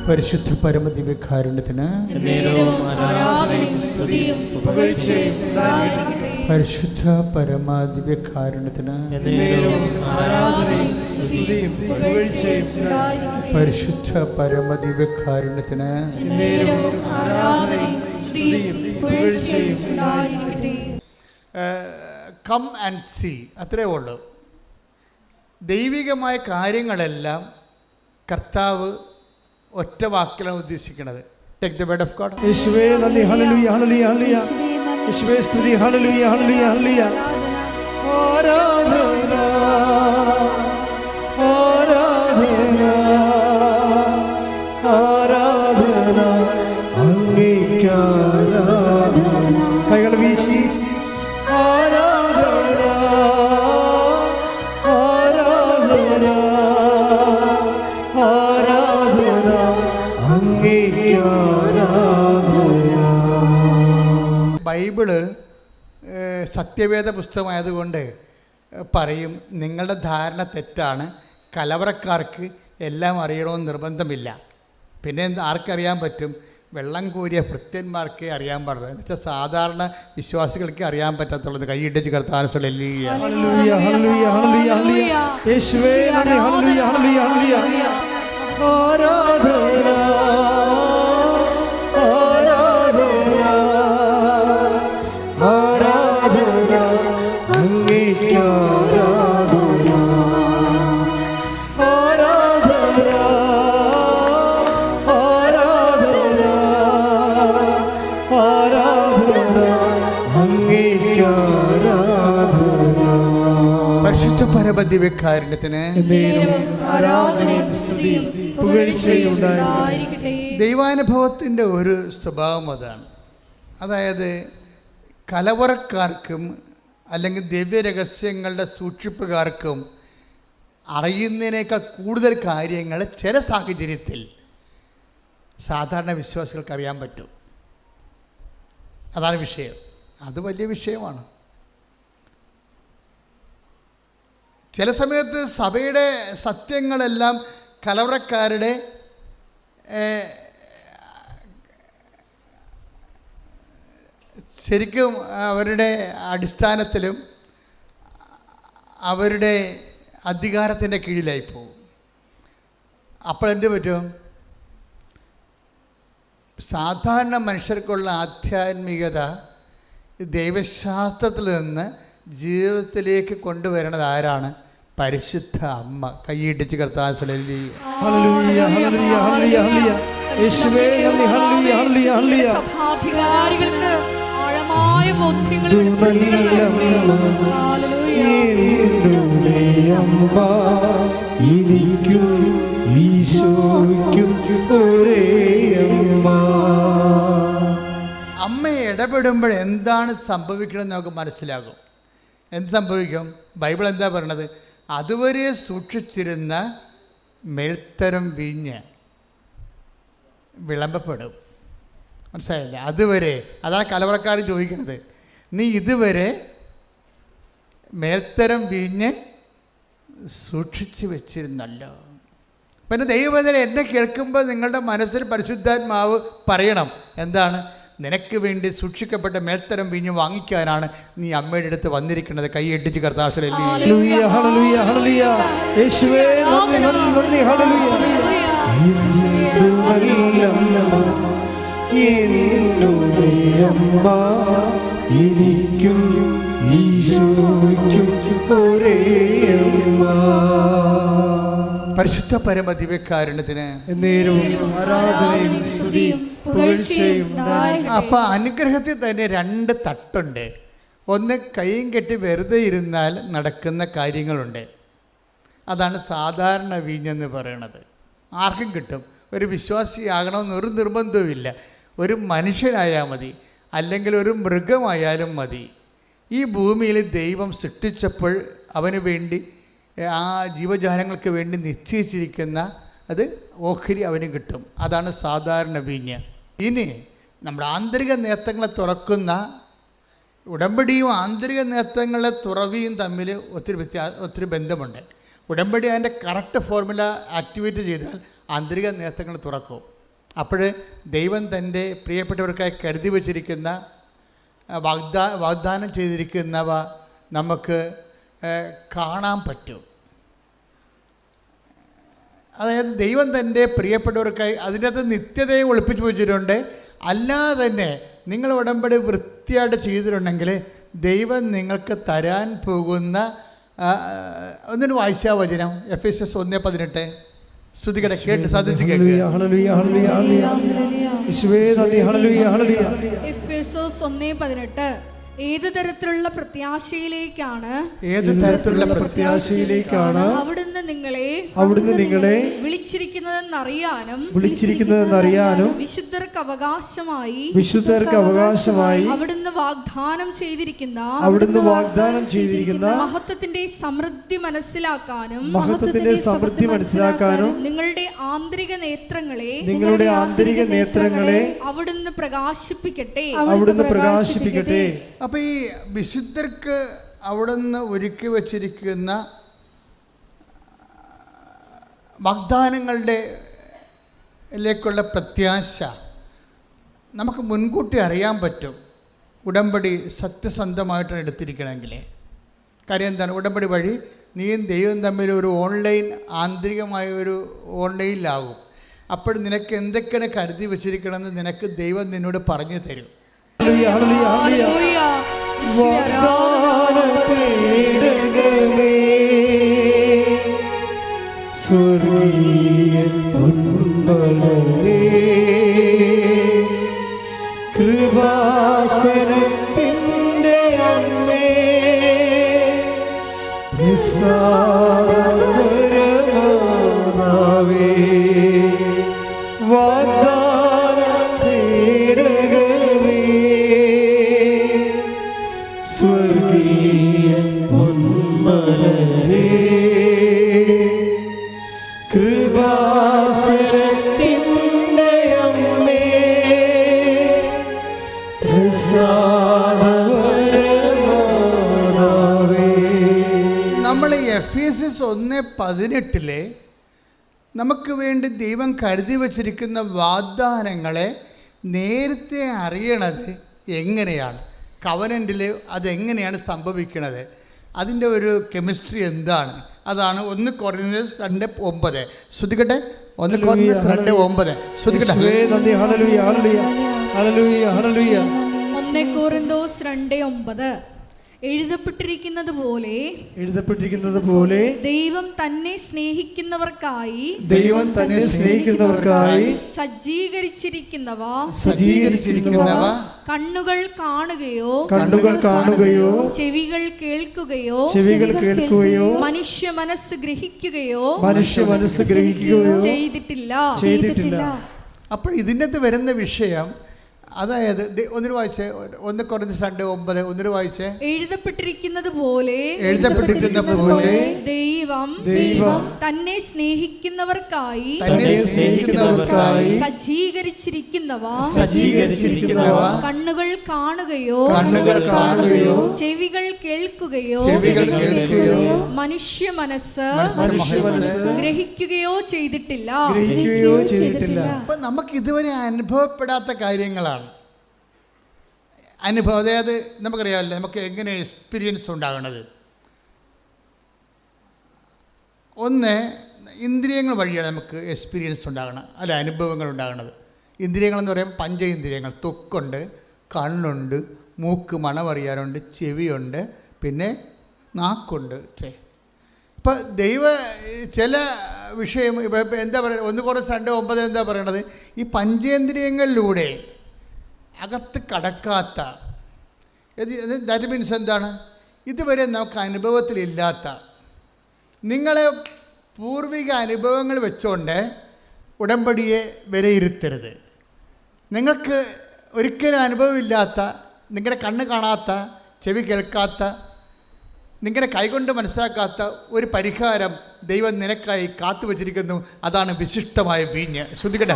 പരിശുദ്ധ പരമദിവ്യകാരുണ്യത്തിന് പരിശുദ്ധ പരമദിവ്യകാരുണ്യത്തിന് പരിശുദ്ധ പരമദിവ്യകാരുണ്യത്തിന് കം ആൻഡ് സീ, അത്രേ ഉള്ളൂ. ദൈവികമായ കാര്യങ്ങളെല്ലാം കർത്താവ് ഒറ്റ വാക്കിലാണ് ഉദ്ദേശിക്കുന്നത്. Take the word of God. യേശുവേ നന്ദി, ഹല്ലേലൂയ ഹല്ലേലൂയ ഹല്ലേലൂയ. യേശുവേ സ്തുതി, ഹല്ലേലൂയ ഹല്ലേലൂയ ഹല്ലേലൂയ. ആരാധന ആരാധന ആരാധന അങ്ങേയ്ക്ക് ആരാധന. കൈകൾ വീശി ആരാധന ആരാധന ആരാധന അങ്ങേയ്ക്ക് ആരാധന. ബൈബിള് സത്യവേദ പുസ്തകമായതുകൊണ്ട് പറയും, നിങ്ങളുടെ ധാരണ തെറ്റാണ്, കലവറക്കാർക്ക് എല്ലാം അറിയണമെന്ന് നിർബന്ധമില്ല. പിന്നെ ആർക്കറിയാൻ പറ്റും? വെള്ളം കോരിയ ഭൃത്യന്മാർക്കേ അറിയാൻ പാടില്ല. എന്നുവെച്ചാൽ സാധാരണ വിശ്വാസികൾക്ക് അറിയാൻ പറ്റത്തുള്ളത്. കൈയിട്ടിച്ച് കർത്താൻ പരിശുദ്ധ പരമദിവ്യകാരുണ്യത്തിന് ദൈവാനുഭവത്തിൻ്റെ ഒരു സ്വഭാവം അതാണ്. അതായത് കലവറക്കാർക്കും അല്ലെങ്കിൽ ദിവ്യരഹസ്യങ്ങളുടെ സൂക്ഷിപ്പുകാർക്കും അറിയുന്നതിനേക്കാൾ കൂടുതൽ കാര്യങ്ങൾ ചില സാഹചര്യത്തിൽ സാധാരണ വിശ്വാസികൾക്ക് അറിയാൻ പറ്റും. അതാണ് വിഷയം. അത് വലിയ വിഷയമാണ്. ചില സമയത്ത് സഭയുടെ സത്യങ്ങളെല്ലാം കലവറക്കാരുടെ ശരിക്കും അവരുടെ അടിസ്ഥാനത്തിലും അവരുടെ അധികാരത്തിൻ്റെ കീഴിലായി പോകും. അപ്പോൾ എന്ത് പറ്റും? സാധാരണ മനുഷ്യർക്കുള്ള ആധ്യാത്മികത ദൈവശാസ്ത്രത്തിൽ നിന്ന് ജീവിതത്തിലേക്ക് കൊണ്ടുവരണത് ആരാണ്? പരിശുദ്ധ അമ്മ. കൈയിട്ടിച്ച് കർത്താൻ അമ്മ ഇടപെടുമ്പോൾ എന്താണ് സംഭവിക്കണമെന്ന് നമുക്ക് മനസ്സിലാകും. എന്ത് സംഭവിക്കും? ബൈബിൾ എന്താ പറയണത്? അതുവരെ സൂക്ഷിച്ചിരുന്ന മേൽത്തരം വീഞ്ഞ് വിളമ്പപ്പെടും. മനസ്സിലായില്ല? അതുവരെ, അതാണ് കലവറക്കാർ ചോദിക്കുന്നത്. നീ ഇതുവരെ മേൽത്തരം വീഞ്ഞ് സൂക്ഷിച്ച് വെച്ചിരുന്നല്ലോ. പിന്നെ ദൈവവചനം എന്നെ കേൾക്കുമ്പോൾ നിങ്ങളുടെ മനസ്സിൽ പരിശുദ്ധാത്മാവ് പറയണം, എന്താണ്? നിനക്ക് വേണ്ടി സൂക്ഷിക്കപ്പെട്ട മേൽത്തരം വീഞ്ഞ് വാങ്ങിക്കാനാണ് നീ അമ്മയുടെ അടുത്ത് വന്നിരിക്കുന്നത്. കൈയിട്ടിച്ച് കർത്താവിൽ എനിക്കും ഈശോയ്ക്കും ഒരേ അമ്മ. പരിശുദ്ധ പരമദിവ്യകാരുണ്യത്തിന് അപ്പൊ അനുഗ്രഹത്തിൽ തന്നെ രണ്ട് തട്ടുണ്ട്. ഒന്ന്, കൈയും കെട്ടി വെറുതെ ഇരുന്നാൽ നടക്കുന്ന കാര്യങ്ങളുണ്ട്. അതാണ് സാധാരണ വീഞ്ഞെന്ന് പറയണത്. ആർക്കും കിട്ടും. ഒരു വിശ്വാസിയാകണമെന്ന് ഒരു നിർബന്ധവുമില്ല. ഒരു മനുഷ്യനായാൽ മതി, അല്ലെങ്കിൽ ഒരു മൃഗമായാലും മതി. ഈ ഭൂമിയിൽ ദൈവം സൃഷ്ടിച്ചപ്പോൾ അവന് വേണ്ടി, ആ ജീവജാലങ്ങൾക്ക് വേണ്ടി നിശ്ചയിച്ചിരിക്കുന്ന അത് ഓഹരി അവന് കിട്ടും. അതാണ് സാധാരണ വീഞ്ഞ്. ഇനി നമ്മുടെ ആന്തരിക നേത്രങ്ങളെ തുറക്കുന്ന ഉടമ്പടിയും ആന്തരിക നേത്രങ്ങളെ തുറവിയും തമ്മിൽ ഒത്തിരി ബന്ധമുണ്ട്. ഉടമ്പടി അതിൻ്റെ കറക്റ്റ് ഫോർമുല ആക്ടിവേറ്റ് ചെയ്താൽ ആന്തരിക നേത്രങ്ങൾ തുറക്കും. അപ്പോൾ ദൈവം തൻ്റെ പ്രിയപ്പെട്ടവർക്കായി കരുതി വച്ചിരിക്കുന്ന വാഗ്ദാനം ചെയ്തിരിക്കുന്നവ നമുക്ക് കാണാൻ പറ്റും. അതായത് ദൈവം തൻ്റെ പ്രിയപ്പെട്ടവർക്കായി അതിൻ്റെ അകത്ത് നിത്യതയെ ഒളിപ്പിച്ചു വെച്ചിട്ടുണ്ട്. അല്ലാതെ തന്നെ നിങ്ങൾ ഉടമ്പടി വൃത്തിയായിട്ട് ചെയ്തിട്ടുണ്ടെങ്കിൽ ദൈവം നിങ്ങൾക്ക് തരാൻ പോകുന്ന ഒന്നിന് വായിച്ചാ വചനം എഫെസ്യസ് 1:18 ശ്രുതികടെ കേട്ട് സാധിച്ചു കേൾക്കുക. എഫെസോസ് 1:18 ഏത് തരത്തിലുള്ള പ്രത്യാശയിലേക്കാണ് അവിടുന്ന് നിങ്ങളെ വിളിച്ചിരിക്കുന്നതെന്നറിയാനും വിശുദ്ധർക്ക് അവകാശമായി അവിടുന്ന് വാഗ്ദാനം ചെയ്തിരിക്കുന്ന മഹത്വത്തിന്റെ സമൃദ്ധി മനസ്സിലാക്കാനും നിങ്ങളുടെ ആന്തരിക നേത്രങ്ങളെ അവിടുന്ന് പ്രകാശിപ്പിക്കട്ടെ. അപ്പോൾ ഈ വിശുദ്ധർക്ക് അവിടുന്ന് ഒരുക്കി വച്ചിരിക്കുന്ന വാഗ്ദാനങ്ങളിലേക്കുള്ള പ്രത്യാശ നമുക്ക് മുൻകൂട്ടി അറിയാൻ പറ്റും. ഉടമ്പടി സത്യസന്ധമായിട്ടാണ് എടുത്തിരിക്കണമെങ്കിൽ. കാര്യം എന്താണ്? ഉടമ്പടി വഴി നീയും ദൈവം തമ്മിൽ ഒരു ഓൺലൈൻ, ആന്തരികമായ ഒരു ഓൺലൈനിലാകും. അപ്പോൾ നിനക്ക് എന്തൊക്കെയാണ് കരുതി വച്ചിരിക്കണമെന്ന് നിനക്ക് ദൈവം നിന്നോട് പറഞ്ഞു തരും. സ്വർഗീയ പൊൻമലരേ കൃപാസനത്തിൻ്റെ അമ്മേ നിസ്സാരമാതാവേ വാഗ്ദാനം തേടകമേ സ്വർഗീയ പൊൻമലരേ കൃപാസനത്തിൻ്റെ അമ്മേ പ്രസാദപരമാതാവേ. നമ്മൾ എഫെസ്യസ് 1:18 നമുക്ക് വേണ്ടി ദൈവം കരുതി വച്ചിരിക്കുന്ന വാഗ്ദാനങ്ങളെ നേരത്തെ അറിയണത് എങ്ങനെയാണ്? കവനൻറ്റിൽ അതെങ്ങനെയാണ് സംഭവിക്കുന്നത്? അതിൻ്റെ ഒരു കെമിസ്ട്രി എന്താണ്? അതാണ് 1 കൊരിന്ത്യസ് 2:9 ശ്രുതികട്ടെ. 1 കൊരിന്ത്യസ് 2:9 ശ്രുതികട്ടെ. 1 കൊരിന്തോസ് 2:9 എഴുതപ്പെട്ടിരിക്കുന്നത് പോലെ ദൈവം തന്നെ സ്നേഹിക്കുന്നവർക്കായി സജ്ജീകരിച്ചിരിക്കുന്നവ കണ്ണുകൾ കാണുകയോ ചെവികൾ കേൾക്കുകയോ മനുഷ്യ മനസ്സ് ഗ്രഹിക്കുകയോ ചെയ്തിട്ടില്ല. അപ്പോൾ ഇതിനകത്ത് വരുന്ന വിഷയം, അതായത് ഒന്നിനു വായിച്ചേ, 1 കൊരിന്ത്യസ് 2:9 ഒന്നിനു വായിച്ചേ. എഴുതപ്പെട്ടിരിക്കുന്നത് പോലെ ദൈവം തന്നെ സ്നേഹിക്കുന്നവർക്കായി സജ്ജീകരിച്ചിരിക്കുന്നവ കണ്ണുകൾ കാണുകയോ ചെവികൾ കേൾക്കുകയോ മനുഷ്യ മനസ്സ് ഗ്രഹിക്കുകയോ ചെയ്തിട്ടില്ല. അപ്പം നമുക്ക് ഇതുവരെ അനുഭവപ്പെടാത്ത കാര്യങ്ങളാണ്. അതായത് നമുക്കറിയാമല്ലോ, നമുക്ക് എങ്ങനെ എക്സ്പീരിയൻസ് ഉണ്ടാകണത്. ഒന്ന്, ഇന്ദ്രിയങ്ങൾ വഴിയാണ് നമുക്ക് എക്സ്പീരിയൻസ് ഉണ്ടാകണം, അല്ല അനുഭവങ്ങൾ ഉണ്ടാകണത്. ഇന്ദ്രിയങ്ങളെന്ന് പറയുമ്പോൾ പഞ്ചേന്ദ്രിയങ്ങൾ. ത്വക്കുണ്ട്, കണ്ണുണ്ട്, മൂക്ക് മണമറിയാറുണ്ട്, ചെവിയുണ്ട്, പിന്നെ നാക്കുണ്ട്. ഇപ്പം ചില വിഷയം ഇപ്പം എന്താ പറയുക, 1 കൊരിന്ത്യസ് 2:9 എന്താ പറയണത്? ഈ പഞ്ചേന്ദ്രിയങ്ങളിലൂടെ അകത്ത് കടക്കാത്ത, ദാറ്റ് മീൻസ് എന്താണ്? ഇതുവരെ നമുക്ക് അനുഭവത്തിലില്ലാത്ത, നിങ്ങളെ പൂർവിക അനുഭവങ്ങൾ വെച്ചുകൊണ്ട് ഉടമ്പടിയെ വിലയിരുത്തരുത്. നിങ്ങൾക്ക് ഒരിക്കലും അനുഭവമില്ലാത്ത, നിങ്ങളുടെ കണ്ണ് കാണാത്ത, ചെവി കേൾക്കാത്ത, നിങ്ങളുടെ കൈകൊണ്ട് മനസ്സിലാക്കാത്ത ഒരു പരിഹാരം ദൈവം നിനക്കായി കാത്തു വച്ചിരിക്കുന്നു. അതാണ് വിശിഷ്ടമായ വീഞ്ഞ്. ശ്രുതികട്ടെ.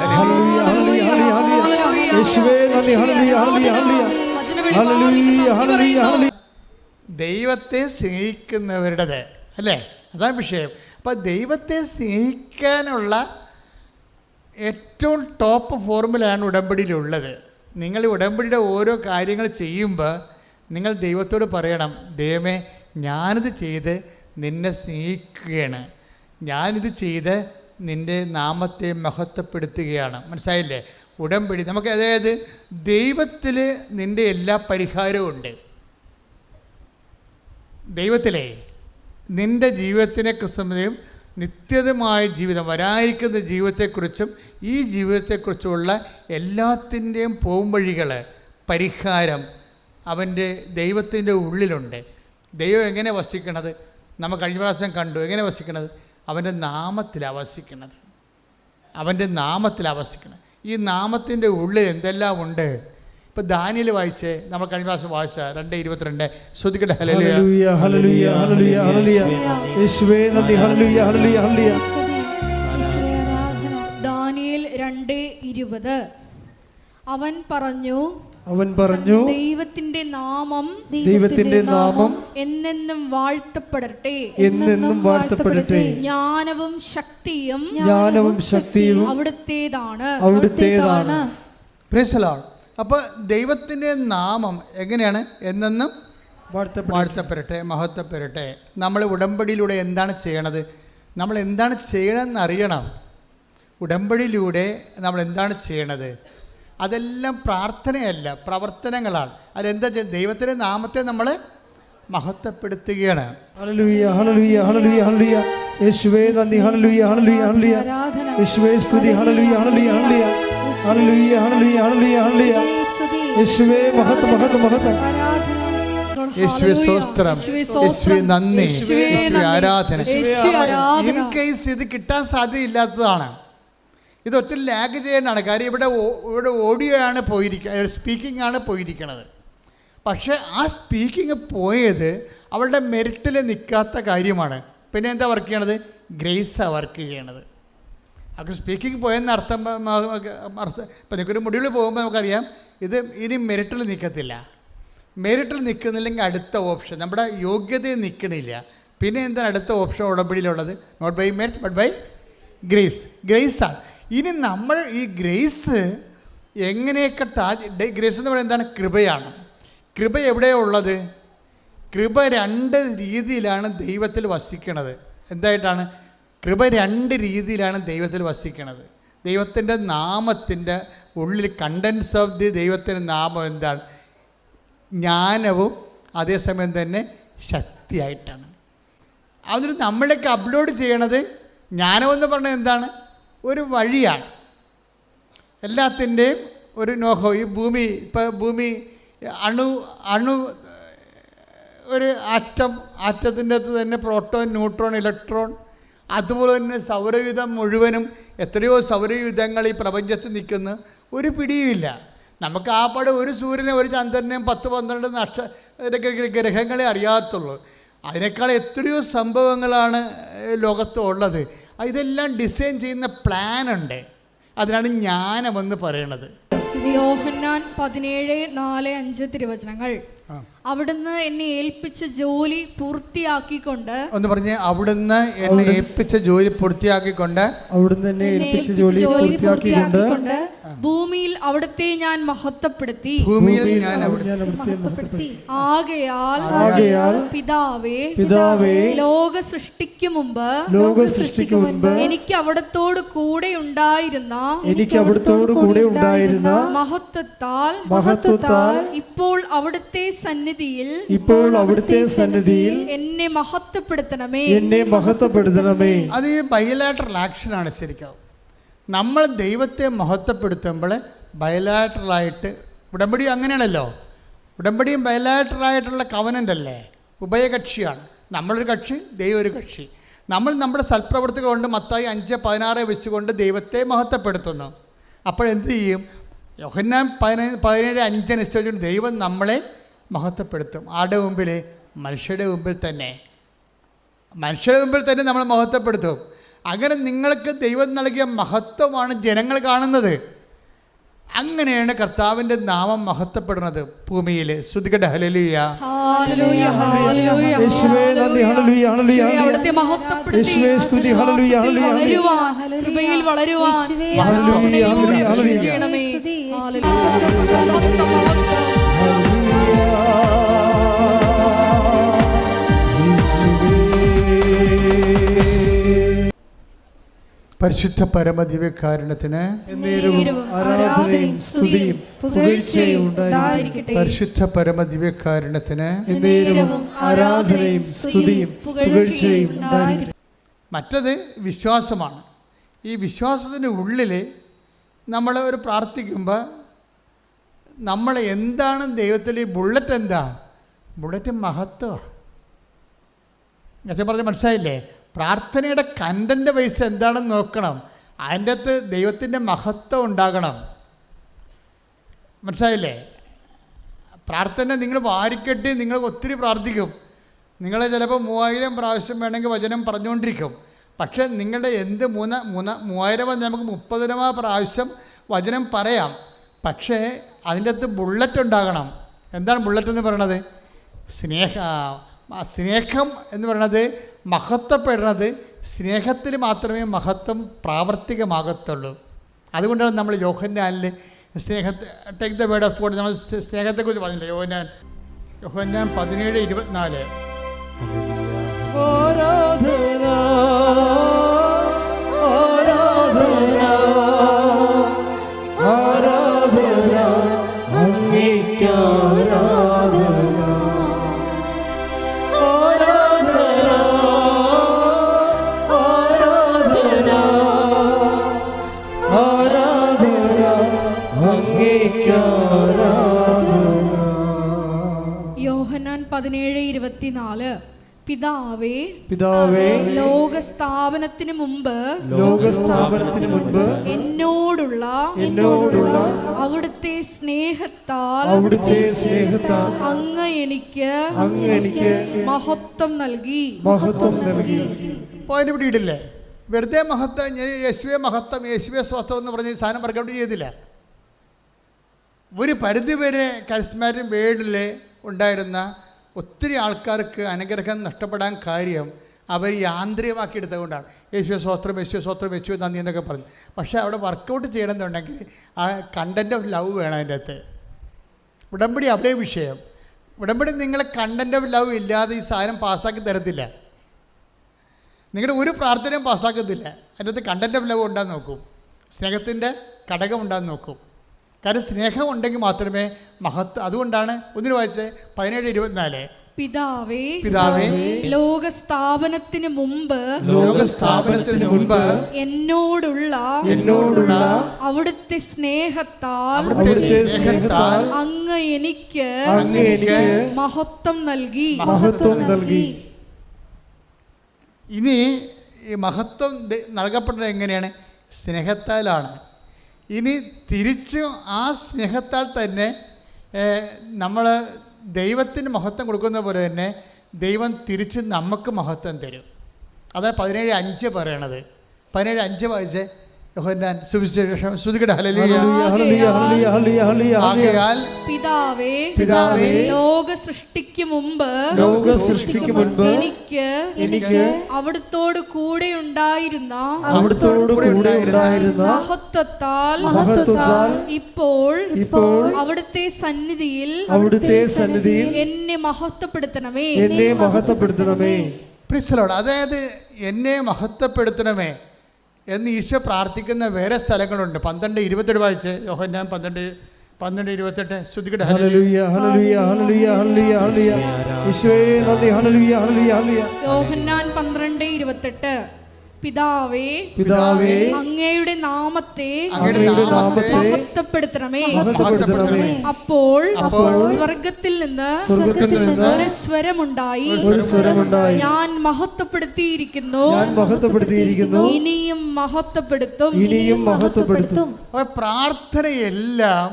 ദൈവത്തെ സ്നേഹിക്കുന്നവരുടേത് അല്ലേ, അതാണ് വിഷയം. അപ്പം ദൈവത്തെ സ്നേഹിക്കാനുള്ള ഏറ്റവും ടോപ്പ് ഫോർമുലയാണ് ഉടമ്പടിയിലുള്ളത്. നിങ്ങൾ ഉടമ്പടിയുടെ ഓരോ കാര്യങ്ങൾ ചെയ്യുമ്പോൾ നിങ്ങൾ ദൈവത്തോട് പറയണം, ദൈവമേ ഞാനിത് ചെയ്ത് നിന്നെ സ്നേഹിക്കുകയാണ്, ഞാനിത് ചെയ്ത് നിൻ്റെ നാമത്തെ മഹത്വപ്പെടുത്തുകയാണ്. മനസ്സിലായില്ലേ? ഉടമ്പടി നമുക്ക്, അതായത് ദൈവത്തിൽ നിൻ്റെ എല്ലാ പരിഹാരവും ഉണ്ട്. ദൈവത്തിലെ നിൻ്റെ ജീവിതത്തിനെ കുറിച്ചും നിത്യതമായ ജീവിതം, വരാനിരിക്കുന്ന ജീവിതത്തെക്കുറിച്ചും ഈ ജീവിതത്തെക്കുറിച്ചുമുള്ള എല്ലാത്തിൻ്റെയും പോംവഴികൾ, പരിഹാരം അവൻ്റെ ദൈവത്തിൻ്റെ ഉള്ളിലുണ്ട്. ദൈവം എങ്ങനെ വസിക്കണത്? നമ്മൾ കഴിഞ്ഞ പ്രാവശ്യം കണ്ടു. എങ്ങനെ വസിക്കണത്? അവൻ്റെ നാമത്തിലാണ് വസിക്കണത്. അവൻ്റെ നാമത്തിലാണ് വസിക്കണത്. ഈ നാമത്തിൻ്റെ ഉള്ളിൽ എന്തെല്ലാം ഉണ്ട്? ഇപ്പം ദാനിയേൽ വായിച്ചേ, നമ്മൾ കഴിഞ്ഞ പ്രാവശ്യം വായിച്ച 2:22 ശ്രുതിക്കട്ടെ. ഹല്ലേലൂയ ഹല്ലേലൂയ ഹല്ലേലൂയ ഹല്ലേലൂയ യേശുവേ നന്ദി. ഹല്ലേലൂയ ഹല്ലേലൂയ ഹല്ലേലൂയ. ദാനിയേൽ 2:20 അവൻ പറഞ്ഞു ദൈവത്തിന്റെ നാമം എന്നെന്നും വാഴ്ത്തപ്പെടട്ടെ, എന്നെന്നും വാഴ്ത്തപ്പെടട്ടെ. ജ്ഞാനവും ശക്തിയും അവിടുത്തേതാണ്. Praise the Lord. അപ്പോൾ ദൈവത്തിൻ്റെ നാമം എങ്ങനെയാണ്? എന്നെന്നും വാഴ്ത്തപ്പെടട്ടെ, മഹത്വപ്പെടട്ടെ. നമ്മൾ ഉടമ്പടിയിലൂടെ എന്താണ് ചെയ്യണത്? നമ്മൾ എന്താണ് ചെയ്യണമെന്ന് അറിയണം. ഉടമ്പടിയിലൂടെ നമ്മൾ എന്താണ് ചെയ്യണത്? അതെല്ലാം പ്രാർത്ഥനയല്ല, പ്രവർത്തനങ്ങളാണ്. അതെന്താ ചെയ്യുക? ദൈവത്തിൻ്റെ നാമത്തെ നമ്മൾ മഹത്വപ്പെടുത്തുകയാണ്. ഹല്ലേലൂയ ഹല്ലേലൂയ ഹല്ലേലൂയ ഹല്ലേലൂയ യേശുവേ നന്ദി. ഹല്ലേലൂയ ഹല്ലേലൂയ ഹല്ലേലൂയ യേശുവേ സ്തുതി. ഹല്ലേലൂയ ഹല്ലേലൂയ ഹല്ലേലൂയ ഹല്ലേലൂയ ഹല്ലേലൂയ ഹല്ലേലൂയ ഹല്ലേലൂയ യേശുവേ മഹത്വം മഹത്വം മഹത്വം. യേശുവേ സ്തോത്രം, യേശുവേ നന്ദി, യേശുവേ ആരാധന. ഇൻ കേസ് ഇത് കിട്ടാൻ സാധ്യതയില്ലാത്തതാണ്. ഇത് ഒത്തിരി ലാഗ് ചെയ്യാനാണ് കാര്യം. ഇവിടെ ഓഡിയോ ആണ് പോയിരിക്കുന്നത്, സ്പീക്കിംഗ് ആണ് പോയിരിക്കുന്നത്. പക്ഷേ ആ സ്പീക്കിംഗ് പോയത് അവളുടെ മെറിറ്റിൽ നിൽക്കാത്ത കാര്യമാണ്. പിന്നെ എന്താ വർക്ക് ചെയ്യണത്? ഗ്രേസാണ് വർക്ക് ചെയ്യണത്. അത് സ്പീക്കിംഗ് പോയെന്ന് അർത്ഥം. ഇപ്പം നിങ്ങൾക്കൊരു മുടിയിൽ പോകുമ്പോൾ നമുക്കറിയാം ഇത് ഇനി മെറിറ്റിൽ നിൽക്കത്തില്ല. മെറിറ്റിൽ നിൽക്കുന്നില്ലെങ്കിൽ അടുത്ത ഓപ്ഷൻ, നമ്മുടെ യോഗ്യതയിൽ നിൽക്കണില്ല. പിന്നെ എന്താണ് അടുത്ത ഓപ്ഷൻ ഉടമ്പടിയിലുള്ളത്? Not by merit but by grace. ഗ്രേസാണ്. ഇനി നമ്മൾ ഈ ഗ്രേസ് എങ്ങനെയൊക്കെ ഗ്രേസ് എന്ന് പറയുന്നത് എന്താണ്? കൃപയാണ്. കൃപ എവിടെയാണ് ഉള്ളത്? കൃപ 2 രീതിയിലാണ് ദൈവത്തിൽ വസിക്കണത്. എന്തായിട്ടാണ്? കൃപ 2 രീതിയിലാണ് ദൈവത്തിൽ വസിക്കണത്. ദൈവത്തിൻ്റെ നാമത്തിൻ്റെ ഉള്ളിൽ കണ്ടൻസ് ഓഫ് ദി ദൈവത്തിൻ്റെ നാമം എന്താണ്? ജ്ഞാനവും അതേസമയം തന്നെ ശക്തിയായിട്ടാണ്. അതിന് നമ്മളേക്ക് അപ്ലോഡ് ചെയ്യണത് ജ്ഞാനമെന്ന് പറഞ്ഞത് എന്താണ്? ഒരു വഴിയാണ്. എല്ലാത്തിൻ്റെയും ഒരു നോഹോ. ഈ ഭൂമി, ഇപ്പോൾ ഭൂമി അണു ഒരു ആറ്റത്തിൻ്റെ അകത്ത് തന്നെ പ്രോട്ടോൺ, ന്യൂട്രോൺ, ഇലക്ട്രോൺ, അതുപോലെ തന്നെ സൗരയൂഥം മുഴുവനും എത്രയോ സൗരയൂഥങ്ങൾ ഈ പ്രപഞ്ചത്തിൽ നിൽക്കുന്ന ഒരു പിടിയുമില്ല. നമുക്ക് ആ പാട് ഒരു സൂര്യനെ, ഒരു ചന്ദ്രനെയും 10-12 ഗ്രഹങ്ങളെ അറിയാത്തുള്ളൂ. അതിനേക്കാൾ എത്രയോ സംഭവങ്ങളാണ് ലോകത്ത് ഉള്ളത്. ഇതെല്ലാം ഡിസൈൻ ചെയ്യുന്ന പ്ലാനുണ്ട്. അതിനാണ് ജ്ഞാനമെന്ന് പറയണത്. യോഹന്നാൻ 17:4-5 തിരുവചനങ്ങൾ. അവിടുന്ന് എന്നെ ഏൽപ്പിച്ച ജോലി പൂർത്തിയാക്കിക്കൊണ്ട്. ഒന്ന് പറഞ്ഞേ, അവിടുന്ന് എന്നെ ഏൽപ്പിച്ച ജോലി പൂർത്തിയാക്കിക്കൊണ്ട്. ഭൂമിയിൽ അവിടുത്തെ ഞാൻ മഹത്വപ്പെടുത്തി. ആകയാൽ പിതാവേ ലോക സൃഷ്ടിക്കു മുമ്പ് എനിക്ക് അവിടത്തോട് കൂടെ ഉണ്ടായിരുന്ന മഹത്വത്താൽ ഇപ്പോൾ അവിടുത്തെ സന്നിധിയിൽ എന്നെ മഹത്വപ്പെടുത്തണമേ. അത് ഈ ബയലാറ്ററൽ ആക്ഷനാണ്. ശരിക്കും നമ്മൾ ദൈവത്തെ മഹത്വപ്പെടുത്തുമ്പോൾ ബയലാറ്ററലായിട്ട്, ഉടമ്പടി അങ്ങനെയാണല്ലോ. ഉടമ്പടിയും ബയലാറ്ററലായിട്ടുള്ള കവനൻ്റ് അല്ലേ, ഉഭയകക്ഷിയാണ്. നമ്മളൊരു കക്ഷി, ദൈവം ഒരു കക്ഷി. നമ്മൾ നമ്മുടെ സൽപ്രവൃത്തികൾ കൊണ്ട് മത്തായി 5:16 വെച്ചുകൊണ്ട് ദൈവത്തെ മഹത്വപ്പെടുത്തുന്നു. അപ്പോഴെന്ത് ചെയ്യും? യോഹന്നാൻ 17:5 അനുസരിച്ചുകൊണ്ട് ദൈവം നമ്മളെ മഹത്വപ്പെടുത്തും. ആരുടെ മുമ്പിൽ? മനുഷ്യരുടെ മുമ്പിൽ തന്നെ. മനുഷ്യരുടെ മുമ്പിൽ തന്നെ നമ്മൾ മഹത്വപ്പെടുത്തും. അങ്ങനെ നിങ്ങൾക്ക് ദൈവം നൽകിയ മഹത്വമാണ് ജനങ്ങൾ കാണുന്നത്. അങ്ങനെയാണ് കർത്താവിൻ്റെ നാമം മഹത്വപ്പെടുന്നത് ഭൂമിയിൽ. ശ്രുതികട്ടെ ഹല്ലേലൂയ. ഹല്ലേലൂയ, ഹല്ലേലൂയ, യേശുവേ നന്ദി, ഹല്ലേലൂയ, ഹല്ലേലൂയ, യേശുവേ, അവിടുത്തെ മഹത്വപ്പെടുത്തി യേശുവേ സ്തുതി, ഹല്ലേലൂയ, ഹല്ലേലൂയ, വളരുവാൻ, കൃപയിൽ വളരുവാൻ ഹല്ലേലൂയ, മഹത്വത്തിലൂടെ ഹല്ലേലൂയ, ചെയ്യണമേ. ഹല്ലേലൂയ. പരിശുദ്ധ പരമദിവ്യകാരുണ്യത്തിന് എന്നേരവും ആരാധനയും സ്തുതിയും പുകഴ്ചയും ഉണ്ടായിരിക്കട്ടെ. പരിശുദ്ധ പരമദിവ്യകാരുണ്യത്തിന് എന്നേരവും ആരാധനയും സ്തുതിയും പുകഴ്ചയും ഉണ്ടായിരിക്കട്ടെ. മറ്റത് വിശ്വാസമാണ്. ഈ വിശ്വാസത്തിൻ്റെ ഉള്ളിൽ നമ്മൾ ഒരു പ്രാർത്ഥിക്കുമ്പോൾ നമ്മൾ എന്താണ് ദൈവത്തിൽ ഈ ബുള്ളറ്റ് എന്താ? ബുള്ളറ്റ് മഹത്വമാണ്. ഞാൻ പറഞ്ഞ മനസ്സിലായില്ലേ? പ്രാർത്ഥനയുടെ കണ്ടൻ്റ് വൈസ് എന്താണെന്ന് നോക്കണം. അതിൻ്റെ അകത്ത് ദൈവത്തിൻ്റെ മഹത്വം ഉണ്ടാകണം. മനസ്സിലായില്ലേ? പ്രാർത്ഥന നിങ്ങൾ വാരിക്കെട്ടി നിങ്ങൾ ഒത്തിരി പ്രാർത്ഥിക്കും. നിങ്ങൾ ചിലപ്പോൾ 3000 പ്രാവശ്യം വേണമെങ്കിൽ വചനം പറഞ്ഞുകൊണ്ടിരിക്കും. പക്ഷേ നിങ്ങളുടെ എന്ത് 3000 നമുക്ക് 30,000 പ്രാവശ്യം വചനം പറയാം. പക്ഷേ അതിൻ്റെ അകത്ത് ബുള്ളറ്റ് ഉണ്ടാകണം. എന്താണ് ബുള്ളറ്റ് എന്ന് പറയണത്? സ്നേഹം എന്ന് പറയുന്നത് മഹത്വപ്പെടുന്നത് സ്നേഹത്തിൽ മാത്രമേ മഹത്വം പ്രാവർത്തികമാകത്തുള്ളൂ. അതുകൊണ്ടാണ് നമ്മൾ യോഹന്നാനിൽ take the word of God നമ്മൾ സ്നേഹത്തെക്കുറിച്ച് പറഞ്ഞില്ലേ? യോഹന്നാൻ 17:24. ആരാധന ആരാധന ആരാധന അങ്ങേയ്ക്ക് ആരാധന ആരാധന ആരാധന ആരാധന അങ്ങേയ്ക്ക് ആരാധന. യോഹന്നാൻ 17:24. പിതാവേ, പിതാവേ, ലോകസ്ഥാപനത്തിന് മുമ്പ് എന്നോടുള്ള അവിടുത്തെ സ്നേഹത്താൽ അങ്ങ് എനിക്ക് മഹത്വം നൽകി. പോയിന്റ് പിടിയിട്ടില്ലേ? വെറുതെ മഹത്വം, യേശുവെ മഹത്വം, യേശുവെ സ്വസ്ത്രം എന്ന് പറഞ്ഞ് സാധനം വർക്കൗട്ട് ചെയ്തില്ല. ഒരു പരിധിവരെ കരിസ്മാറ്റിക് വേൾഡിൽ ഉണ്ടായിരുന്ന ഒത്തിരി ആൾക്കാർക്ക് അനുഗ്രഹം നഷ്ടപ്പെടാൻ കാര്യം അവർ യാന്ത്രികമാക്കി എടുത്തുകൊണ്ടാണ്. യേശുവെ സ്വസ്ത്രം, യേശുവെ സ്വസ്ത്രം, യേശുവെ നന്ദി എന്നൊക്കെ പറഞ്ഞു. പക്ഷേ അവിടെ വർക്കൗട്ട് ചെയ്യണമെന്നുണ്ടെങ്കിൽ ആ കണ്ടൻറ് ഓഫ് ലവ് വേണം. അതിൻ്റെ അകത്ത് ഉടമ്പടി അവിടെ വിഷയം. ഉടമ്പടി നിങ്ങളെ കണ്ടൻറ് ഓഫ് ലവ് ഇല്ലാതെ ഈ സാധനം പാസ്സാക്കി തരത്തില്ല. നിങ്ങളുടെ ഒരു പ്രാർത്ഥനയും പാസ്സാക്കത്തില്ല. അതിൻ്റെ അകത്ത് കണ്ടൻറ് ഓഫ് ലവ് ഉണ്ടാകുന്ന നോക്കും, സ്നേഹത്തിൻ്റെ ഘടകം ഉണ്ടാകുന്ന നോക്കും. കാരണം സ്നേഹം ഉണ്ടെങ്കിൽ മാത്രമേ മഹത്വം. അതുകൊണ്ടാണ് ഒന്നിനു വായിച്ച് 17:24. പിതാവേ, ലോകസ്ഥാപനത്തിന് മുമ്പ് എന്നോടുള്ള അവിടുത്തെ സ്നേഹത്താൽ അങ്ങ് എനിക്ക് മഹത്വം നൽകി. ഇനി ഈ മഹത്വം നൽകപ്പെട്ടത് എങ്ങനെയാണ്? സ്നേഹത്താലാണ്. ഇനി തിരിച്ച് ആ സ്നേഹത്താൽ തന്നെ നമ്മൾ ദൈവത്തിന് മഹത്വം കൊടുക്കുന്ന പോലെ തന്നെ ദൈവം തിരിച്ച് നമുക്ക് മഹത്വം തരും. അതാണ് 17:5 പറയണത്. 17:5 വായിച്ചേ. യോഹന്നാൻ സുവിശേഷം. ശ്രുതികട ഹല്ലേലൂയ. ആകയാൽ പിതാവേ, ലോക സൃഷ്ടിക്ക് മുമ്പ് എനിക്ക് അവിടുത്തോട് കൂടെ ഉണ്ടായിരുന്ന മഹത്വത്താൽ ഇപ്പോൾ അവിടുത്തെ സന്നിധിയിൽ എന്നെ മഹത്വപ്പെടുത്തണമേ. Praise the Lord. അതായത് എന്നെ മഹത്വപ്പെടുത്തണമേ എന്ന് ഈശോ പ്രാർത്ഥിക്കുന്ന വേറെ സ്ഥലങ്ങളുണ്ട്. 12:28 വായിച്ച്. യോഹന്നാൻ 12:28. ശ്രുതികട ഹല്ലേലൂയ ഹല്ലേലൂയ ഹല്ലേലൂയ ഹല്ലേലൂയ ഹല്ലേലൂയ. യേശുവേ നന്ദി. ഹല്ലേലൂയ ഹല്ലേലൂയ ഹല്ലേലൂയ. യോഹന്നാൻ 12:28. പിതാവേ, അങ്ങയുടെ നാമത്തെ മഹത്വപ്പെടുത്തണമേ. അപ്പോൾ സ്വർഗത്തിൽ നിന്ന് ഒരു സ്വരമുണ്ടായി, ഞാൻ മഹത്വപ്പെടുത്തിയിരിക്കുന്നു, ഇനിയും മഹത്വപ്പെടുത്തും. പ്രാർത്ഥനയെല്ലാം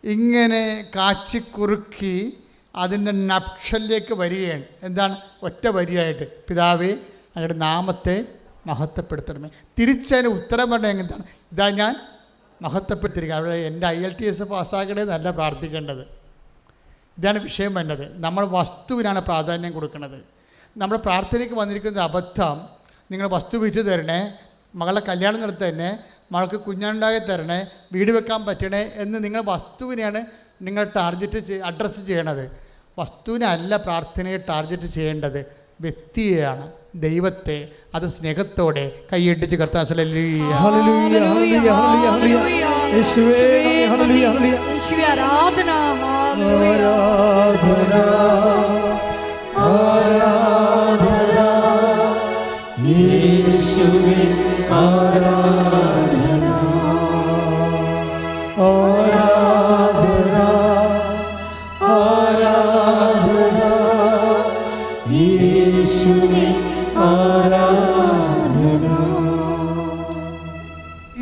ഇങ്ങനെ കാച്ചിക്കുറുക്കി അതിൻ്റെ നക്ഷലിലേക്ക് വരികയാണ്. എന്താണ്? ഒറ്റ വരിയായിട്ട് പിതാവേ അങ്ങയുടെ നാമത്തെ മഹത്വപ്പെടുത്തണമേ. തിരിച്ചതിന് ഉത്തരം പറഞ്ഞാൽ എന്താണ്? ഇതാ ഞാൻ മഹത്വപ്പെടുത്തിയിരിക്കുക. അവിടെ എൻ്റെ IELTS പാസ്സാക്കണേ നല്ല പ്രാർത്ഥിക്കേണ്ടത്. ഇതാണ് വിഷയം വരുന്നത്. നമ്മൾ വസ്തുവിനാണ് പ്രാധാന്യം കൊടുക്കുന്നത്. നമ്മൾ പ്രാർത്ഥനയ്ക്ക് വന്നിരിക്കുന്ന അബദ്ധം, നിങ്ങൾ വസ്തു വിറ്റ് തരണേ, മകളുടെ കല്യാണം നടത്തി തരണേ, മകൾക്ക് കുഞ്ഞുണ്ടാക്കി തരണേ, വീട് വെക്കാൻ പറ്റണേ എന്ന് നിങ്ങൾ വസ്തുവിനെയാണ് നിങ്ങൾ അഡ്രസ്സ് ചെയ്യണത്. വസ്തുവിനല്ല പ്രാർത്ഥനയെ ടാർഗറ്റ് ചെയ്യേണ്ടത്, വ്യക്തിയെയാണ്, ദൈവത്തെ. അത് സ്നേഹത്തോടെ കൈയടിച്ച് കർത്താവ്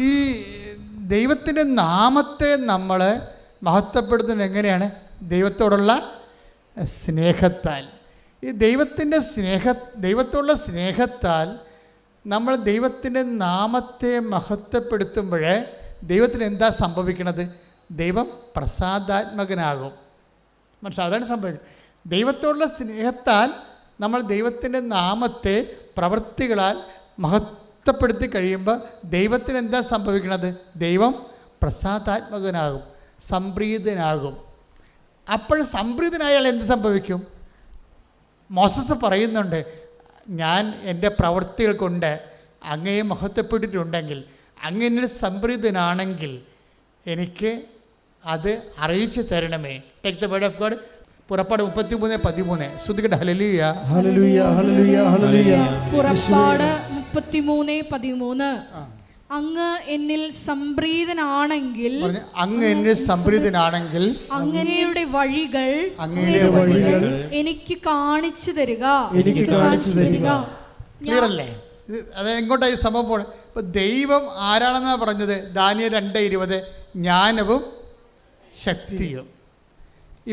ഈ ദൈവത്തിൻ്റെ നാമത്തെ നമ്മൾ മഹത്വപ്പെടുത്തുന്നത് എങ്ങനെയാണ്? ദൈവത്തോടുള്ള സ്നേഹത്താൽ. ഈ ദൈവത്തോടുള്ള സ്നേഹത്താൽ നമ്മൾ ദൈവത്തിൻ്റെ നാമത്തെ മഹത്വപ്പെടുത്തുമ്പോൾ ദൈവത്തിന് എന്താ സംഭവിക്കണത്? ദൈവം പ്രസാദാത്മകനാകും. മനസ്സിലാകാൻ സംഭവിക്കും. ദൈവത്തോടുള്ള സ്നേഹത്താൽ നമ്മൾ ദൈവത്തിൻ്റെ നാമത്തെ പ്രവൃത്തികളാൽ മഹത്വപ്പെടുത്തി കഴിയുമ്പോൾ ദൈവത്തിന് എന്താ സംഭവിക്കുന്നത്? ദൈവം പ്രസാദാത്മകനാകും, സംപ്രീതനാകും. അപ്പോൾ സംപ്രീതനായാൽ എന്ത് സംഭവിക്കും? മോസസ് പറയുന്നുണ്ട്, ഞാൻ എൻ്റെ പ്രവൃത്തികൾ കൊണ്ട് അങ്ങയെ മഹത്വപ്പെട്ടിട്ടുണ്ടെങ്കിൽ, അങ്ങയിൽ സംപ്രീതനാണെങ്കിൽ എനിക്ക് അത് അറിയിച്ചു തരണമേ. Take the word of God. പുറപ്പാട് 33:13. ശ്രുതികട്ടെ. ഹല്ലേലൂയ, ഹല്ലേലൂയ, ഹല്ലേലൂയ, ഹല്ലേലൂയ. പുറപ്പാട് 33:13. അങ്ങ് എന്നിൽ സംപ്രീതനാണെങ്കിൽ, അങ്ങ് എന്നിൽ സംപ്രീതനാണെങ്കിൽ അങ്ങയുടെ വഴികൾ എനിക്ക് കാണിച്ചു തരിക. ക്ലിയർ അല്ലേ? അത് എങ്ങോട്ടായി സംഭവം പോണേ? ഇപ്പൊ ദൈവം ആരാണെന്നാണ് പറഞ്ഞത്? ദാനിയേൽ 2:20, ജ്ഞാനവും ശക്തിയും.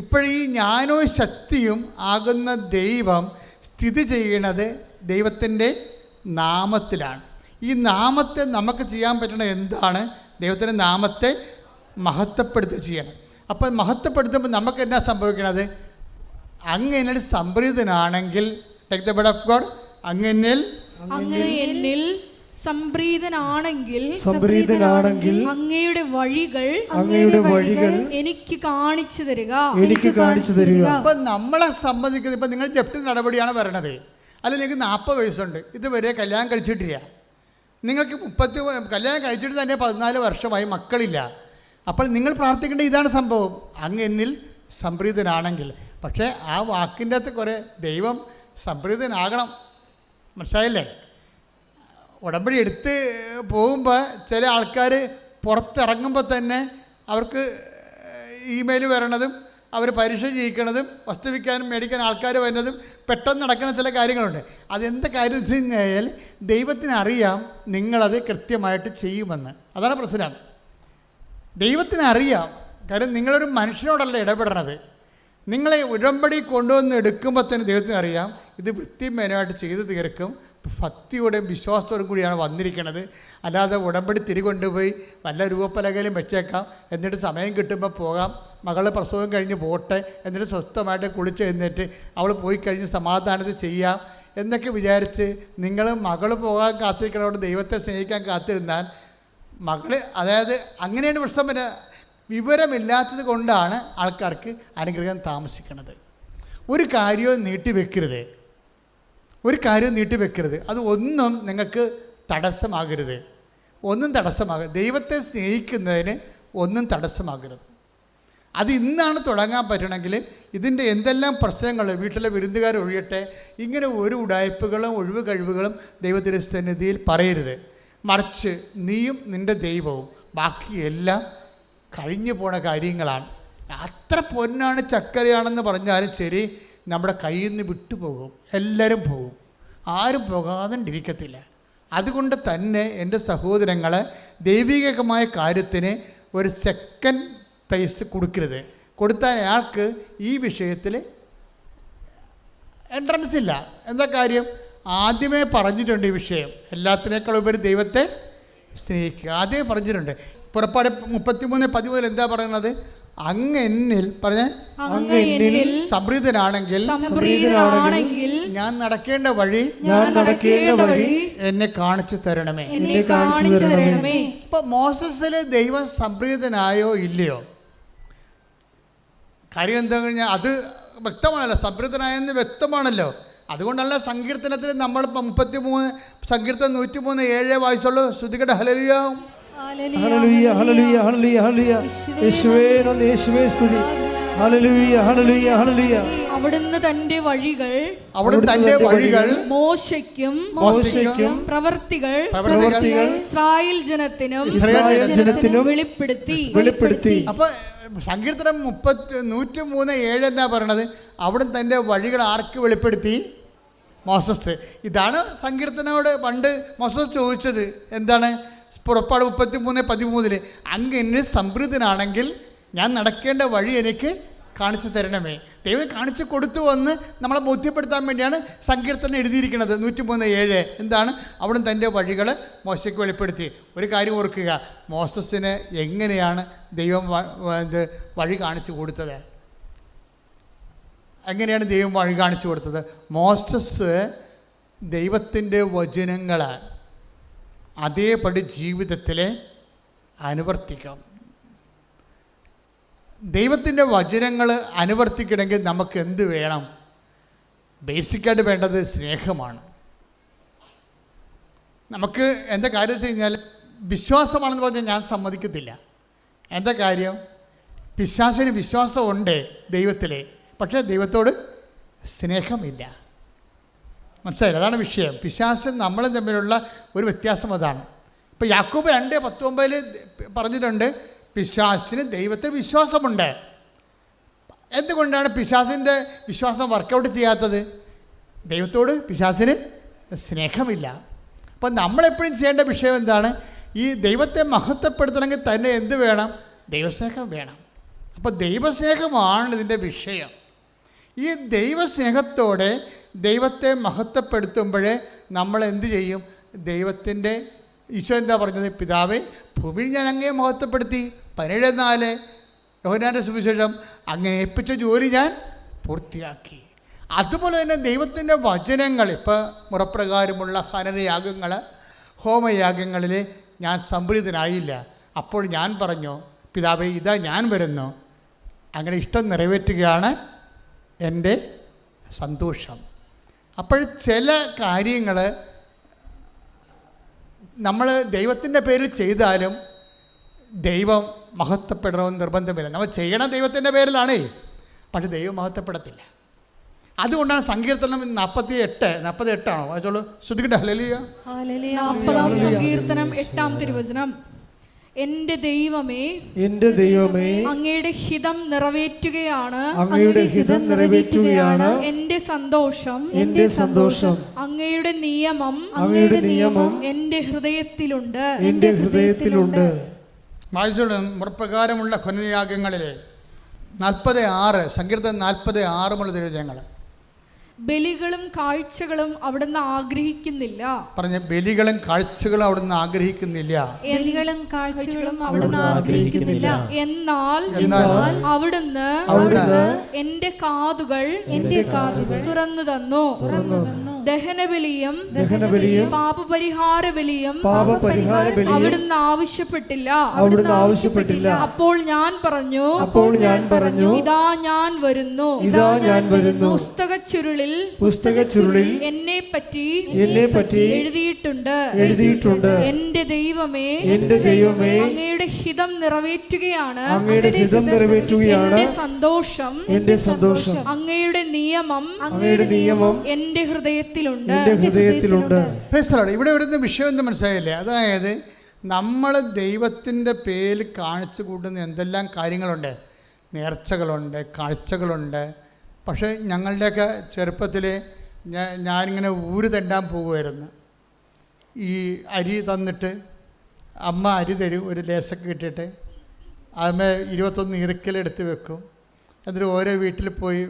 ഇപ്പോഴീ ജ്ഞാനവും ശക്തിയും ആകുന്ന ദൈവം സ്ഥിതി ചെയ്യണത് ദൈവത്തിൻ്റെ നാമത്തിലാണ്. ഈ നാമത്തെ നമുക്ക് ചെയ്യാൻ പറ്റണ എന്താണ്? ദൈവത്തിൻ്റെ നാമത്തെ മഹത്വപ്പെടുത്തുക ചെയ്യണം. അപ്പോൾ മഹത്വപ്പെടുത്തുമ്പോൾ നമുക്ക് എന്നാ സംഭവിക്കണത്? അങ്ങ് എന്നിൽ സംപ്രീതനാണെങ്കിൽ, take the word of God, അങ്ങ് എന്നിൽ സംപ്രീതനാണെങ്കിൽ അങ്ങയുടെ വഴികൾ എനിക്ക് കാണിച്ചു തരിക. അപ്പൊ നമ്മളെ സംബന്ധിക്കുന്നത്, ഇപ്പൊ നിങ്ങൾ ജപ്തി നടപടിയാണ് വരണത്, അല്ലെങ്കിൽ നിങ്ങൾക്ക് 40 വയസ്സുണ്ട്, ഇതുവരെ കല്യാണം കഴിച്ചിട്ടില്ല, നിങ്ങൾക്ക് കല്യാണം കഴിച്ചിട്ട് തന്നെ 14 വർഷമായി, മക്കളില്ല. അപ്പോൾ നിങ്ങൾ പ്രാർത്ഥിക്കേണ്ട ഇതാണ് സംഭവം, അങ്ങ് എന്നിൽ സംപ്രീതനാണെങ്കിൽ. പക്ഷേ ആ വാക്കിൻ്റെ അകത്ത് കുറേ ദൈവം സംപ്രീതനാകണം. മനസ്സിലായില്ലേ? ഉടമ്പടി എടുത്ത് പോകുമ്പോൾ ചില ആൾക്കാർ പുറത്തിറങ്ങുമ്പോൾ തന്നെ അവർക്ക് ഇമെയിൽ വരണതും അവർ പരീക്ഷ ജയിക്കണതും വസ്തു വിൽക്കാനും മേടിക്കാൻ ആൾക്കാർ വരുന്നതും പെട്ടെന്ന് നടക്കുന്ന ചില കാര്യങ്ങളുണ്ട്. അതെന്താ കാര്യം വെച്ച് കഴിഞ്ഞാൽ ദൈവത്തിനറിയാം നിങ്ങളത് കൃത്യമായിട്ട് ചെയ്യുമെന്ന്. അതാണ് പ്രശ്നം. ദൈവത്തിനറിയാം. കാര്യം നിങ്ങളൊരു മനുഷ്യനോടല്ല ഇടപെടണത്. നിങ്ങളെ ഉടമ്പടി കൊണ്ടുവന്ന് എടുക്കുമ്പോൾ തന്നെ ദൈവത്തിനറിയാം ഇത് വൃത്തിമേനമായിട്ട് ചെയ്ത് തീർക്കും, ഭക്തിയോടെയും വിശ്വാസത്തോടും കൂടിയാണ് വന്നിരിക്കുന്നത്. അല്ലാതെ ഉടമ്പടി തിരികൊണ്ടുപോയി വല്ല രൂപപ്പലകയിലും വെച്ചേക്കാം, എന്നിട്ട് സമയം കിട്ടുമ്പോൾ പോകാം, മകളെ പ്രസവം കഴിഞ്ഞ് പോട്ടെ, എന്നിട്ട് സ്വസ്ഥമായിട്ട് കുളിച്ച് എഴുന്നേറ്റ് അവൾ പോയി കഴിഞ്ഞ് സമാധാനത്തിൽ ചെയ്യാം എന്നൊക്കെ വിചാരിച്ച് നിങ്ങൾ മകൾ പോകാൻ കാത്തിരിക്കണോട് ദൈവത്തെ സ്നേഹിക്കാൻ കാത്തിരുന്നാൽ അതായത് അങ്ങനെയാണ് പ്രശ്നം. പിന്നെ വിവരമില്ലാത്തത് കൊണ്ടാണ് ആൾക്കാർക്ക് അനുഗ്രഹം താമസിക്കുന്നത്. ഒരു കാര്യവും നീട്ടിവെക്കരുത്, അത് ഒന്നും നിങ്ങൾക്ക് തടസ്സമാകരുത്. ദൈവത്തെ സ്നേഹിക്കുന്നതിന് ഒന്നും തടസ്സമാകരുത്. അത് ഇന്നാണ് തുടങ്ങാൻ പറ്റണമെങ്കിൽ ഇതിൻ്റെ എന്തെല്ലാം പ്രശ്നങ്ങൾ, വീട്ടിലെ വിരുന്നുകാർ ഒഴിയട്ടെ, ഇങ്ങനെ ഒരു ഉടായ്പകളും ഒഴിവ് കഴിവുകളും ദൈവത്തിൻ്റെ സന്നിധിയിൽ പറയരുത്. മറിച്ച് നീയും നിൻ്റെ ദൈവവും ബാക്കിയെല്ലാം കഴിഞ്ഞു പോണ കാര്യങ്ങളാണ്. അത്ര പൊന്നാണ് ചക്കരയാണെന്ന് പറഞ്ഞാലും ശരി, നമ്മുടെ കയ്യിൽ നിന്ന് വിട്ടുപോകും, എല്ലാവരും പോകും, ആരും പോകാതിരിക്കത്തില്ല. അതുകൊണ്ട് തന്നെ എൻ്റെ സഹോദരങ്ങളെ, ദൈവികമായ കാര്യത്തിന് ഒരു സെക്കൻഡ് പ്ലേസ് കൊടുക്കരുത്. കൊടുത്താൽ അയാൾക്ക് ഈ വിഷയത്തിൽ എൻട്രൻസ് ഇല്ല. എന്താ കാര്യം? ആദ്യമേ പറഞ്ഞിട്ടുണ്ട് ഈ വിഷയം, എല്ലാത്തിനേക്കാൾ ഉപരി ദൈവത്തെ സ്നേഹിക്കുക. ആദ്യമേ പറഞ്ഞിട്ടുണ്ട്. പുറപ്പാട് 33:13 എന്താ പറയുന്നത്? അങ്ങ് എന്നിൽ പറഞ്ഞ അങ്ങ് എന്നിൽ സംപ്രീതനാണെങ്കിൽ ഞാൻ നടക്കേണ്ട വഴി എന്നെ കാണിച്ചു തരണമേ. ഇപ്പൊ മോസസില് ദൈവം സംപ്രീതനായോ ഇല്ലയോ? കാര്യം എന്താ കഴിഞ്ഞാൽ അത് വ്യക്തമാണല്ലോ, സംപ്രീതനായെന്ന് വ്യക്തമാണല്ലോ. അതുകൊണ്ടല്ല സങ്കീർത്തനത്തിൽ നമ്മൾ 33 സങ്കീർത്തനം 103:7 വായിച്ചുള്ളൂ. ശ്രുതികട ഹല്ലേലൂയ ഹല്ലേലൂയ ഹല്ലേലൂയ ഹല്ലേലൂയ ഹല്ലേലൂയ. യേശുവേ നന്ദി, യേശുവേ സ്തുതി. ഹല്ലേലൂയ ഹല്ലേലൂയ ഹല്ലേലൂയ. അവിടുന്ന് തന്റെ വഴികൾ മോശയ്ക്കും പ്രവർത്തികൾ ഇസ്രായേൽ ജനത്തിനും വെളിപ്പെടുത്തി. അപ്പൊ സങ്കീർത്തനം 103:7 എന്നാ പറയണത്? അവിടെ തൻ്റെ വഴികൾ ആർക്ക് വെളിപ്പെടുത്തി? മോസസ്. ഇതാണ് സങ്കീർത്തനോട് പണ്ട് മോസസ് ചോദിച്ചത്. എന്താണ്? പുറപ്പാട് 33:13 അങ്ങ് എന്നിൽ സംപ്രീതനാണെങ്കിൽ ഞാൻ നടക്കേണ്ട വഴി എനിക്ക് കാണിച്ചു തരണമേ. ദൈവം കാണിച്ചു കൊടുത്തു വന്ന് നമ്മളെ ബോധ്യപ്പെടുത്താൻ വേണ്ടിയാണ് സങ്കീർത്തനം എഴുതിയിരിക്കുന്നത്. 103:7 എന്താണ്? അവിടെ തൻ്റെ വഴികൾ മോശയ്ക്ക് വെളിപ്പെടുത്തി. ഒരു കാര്യം ഓർക്കുക, മോസസിന് എങ്ങനെയാണ് ദൈവം വഴി കാണിച്ചു കൊടുത്തത്? എങ്ങനെയാണ് ദൈവം വഴി കാണിച്ചു കൊടുത്തത്? മോസസ് ദൈവത്തിൻ്റെ വചനങ്ങൾ അതേപടി ജീവിതത്തിൽ അനുവർത്തിക്കാം. ദൈവത്തിൻ്റെ വചനങ്ങൾ അനുവർത്തിക്കണമെങ്കിൽ നമുക്ക് എന്ത് വേണം? ബേസിക്കായിട്ട് വേണ്ടത് സ്നേഹമാണ്. നമുക്ക് എന്താ കാര്യം വെച്ച് കഴിഞ്ഞാൽ വിശ്വാസമാണെന്ന് പറഞ്ഞാൽ ഞാൻ സമ്മതിക്കത്തില്ല. എന്താ കാര്യം? പിശാചിന് വിശ്വാസമുണ്ട് ദൈവത്തിൽ, പക്ഷേ ദൈവത്തോട് സ്നേഹമില്ല. മനസ്സിലായില്ല? അതാണ് വിഷയം. പിശാചും നമ്മളും തമ്മിലുള്ള ഒരു വ്യത്യാസം അതാണ്. ഇപ്പോൾ യാക്കോബ് 2:19 പറഞ്ഞിട്ടുണ്ട്, പിശാചിന് ദൈവത്തെ വിശ്വാസമുണ്ട്. എന്തുകൊണ്ടാണ് പിശാചിൻ്റെ വിശ്വാസം വർക്കൗട്ട് ചെയ്യാത്തത്? ദൈവത്തോട് പിശാചിന് സ്നേഹമില്ല. അപ്പം നമ്മളെപ്പോഴും ചെയ്യേണ്ട വിഷയം എന്താണ്? ഈ ദൈവത്തെ മഹത്വപ്പെടുത്തണമെങ്കിൽ തന്നെ എന്ത് വേണം? ദൈവസ്നേഹം വേണം. അപ്പോൾ ദൈവസ്നേഹമാണ് ഇതിൻ്റെ വിഷയം. ഈ ദൈവസ്നേഹത്തോടെ ദൈവത്തെ മഹത്വപ്പെടുത്തുമ്പോഴേ നമ്മൾ എന്ത് ചെയ്യും? ദൈവത്തിൻ്റെ ഈശോ എന്താ പറഞ്ഞത്? പിതാവേ, ഭൂമിയിൽ ഞാൻ അങ്ങയെ മഹത്വപ്പെടുത്തി. 17:4 യോഹന്നാന്റെ സുവിശേഷം, അങ്ങേ ഏൽപ്പിച്ച ജോലി ഞാൻ പൂർത്തിയാക്കി. അതുപോലെ തന്നെ ദൈവത്തിൻ്റെ വചനങ്ങൾ, ഇപ്പോൾ മുറപ്രകാരമുള്ള ഹനനയാഗങ്ങൾ, ഹോമയാഗങ്ങളിൽ ഞാൻ സംപ്രീതനായില്ല. അപ്പോൾ ഞാൻ പറഞ്ഞു, പിതാവേ, ഇതാ ഞാൻ വരുന്നു. അങ്ങനെ ഇഷ്ടം നിറവേറ്റുകയാണ് എൻ്റെ സന്തോഷം. അപ്പോൾ ചില കാര്യങ്ങൾ നമ്മൾ ദൈവത്തിൻ്റെ പേരിൽ ചെയ്താലും ദൈവം മഹത്വപ്പെടണമെന്ന് നിർബന്ധമില്ല. നമ്മൾ ചെയ്യണം ദൈവത്തിൻ്റെ പേരിലാണേ, പക്ഷെ ദൈവം മഹത്വപ്പെടത്തില്ല. അതുകൊണ്ടാണ് സങ്കീർത്തനം 48 ആണോ വായിച്ചോളൂ. ശ്രുതിക്കട്ടെ. ഹല്ലേലൂയ. 40-ാം സങ്കീർത്തനം 8-ാം തിരുവചനം. എന്റെ ദൈവമേ, അങ്ങയുടെ ഹിതം നിറവേറ്റുകയാണ് എന്റെ സന്തോഷം. അങ്ങയുടെ നിയമം എന്റെ ഹൃദയത്തിലുണ്ട്. വായിച്ചോളൂ. മുറപ്രകാരമുള്ള ഹനനയാഗങ്ങളിൽ 46 സങ്കീർത്തനം 46 മുതൽ തിരുവചനങ്ങൾ. ബലികളും കാഴ്ചകളും അവിടുന്ന് ആഗ്രഹിക്കുന്നില്ല. പറഞ്ഞ ബലികളും കാഴ്ചകളും അവിടുന്ന് ആഗ്രഹിക്കുന്നില്ല. എന്നാൽ അവിടുന്ന് എന്റെ കാതുകൾ തുറന്നു തന്നു. ദഹനബലിയും പാപപരിഹാര ബലിയും അവിടുന്ന് ആവശ്യപ്പെട്ടില്ല. അപ്പോൾ ഞാൻ പറഞ്ഞു, ഇതാ ഞാൻ വരുന്നു. പുസ്തകച്ചുരുളിൽ എന്നെ പറ്റി എഴുതിയിട്ടുണ്ട്. എന്റെ ദൈവമേ, അങ്ങയുടെ ഹിതം നിറവേറ്റുകയാണ് എന്റെ സന്തോഷം. അങ്ങയുടെ നിയമം എന്റെ ഹൃദയത്തിലുണ്ട്. ഇവിടെ വരുന്ന വിഷയം എന്ന് മനസ്സിലായില്ലേ? അതായത് നമ്മൾ ദൈവത്തിൻ്റെ പേരിൽ കാണിച്ചു കൂട്ടുന്ന എന്തെല്ലാം കാര്യങ്ങളുണ്ട്. നേർച്ചകളുണ്ട്, കാഴ്ചകളുണ്ട്. പക്ഷേ ഞങ്ങളുടെയൊക്കെ ചെറുപ്പത്തിൽ ഞാനിങ്ങനെ ഊര് തെണ്ടാൻ പോകുമായിരുന്നു. ഈ അരി തന്നിട്ട് അമ്മ അരി തരും, ഒരു ലേസൊക്കെ ഇട്ടിട്ട് അതിന്മേൽ 21 ഇറുക്കലെടുത്ത് വെക്കും. എന്നിട്ട് ഓരോ വീട്ടിൽ പോയി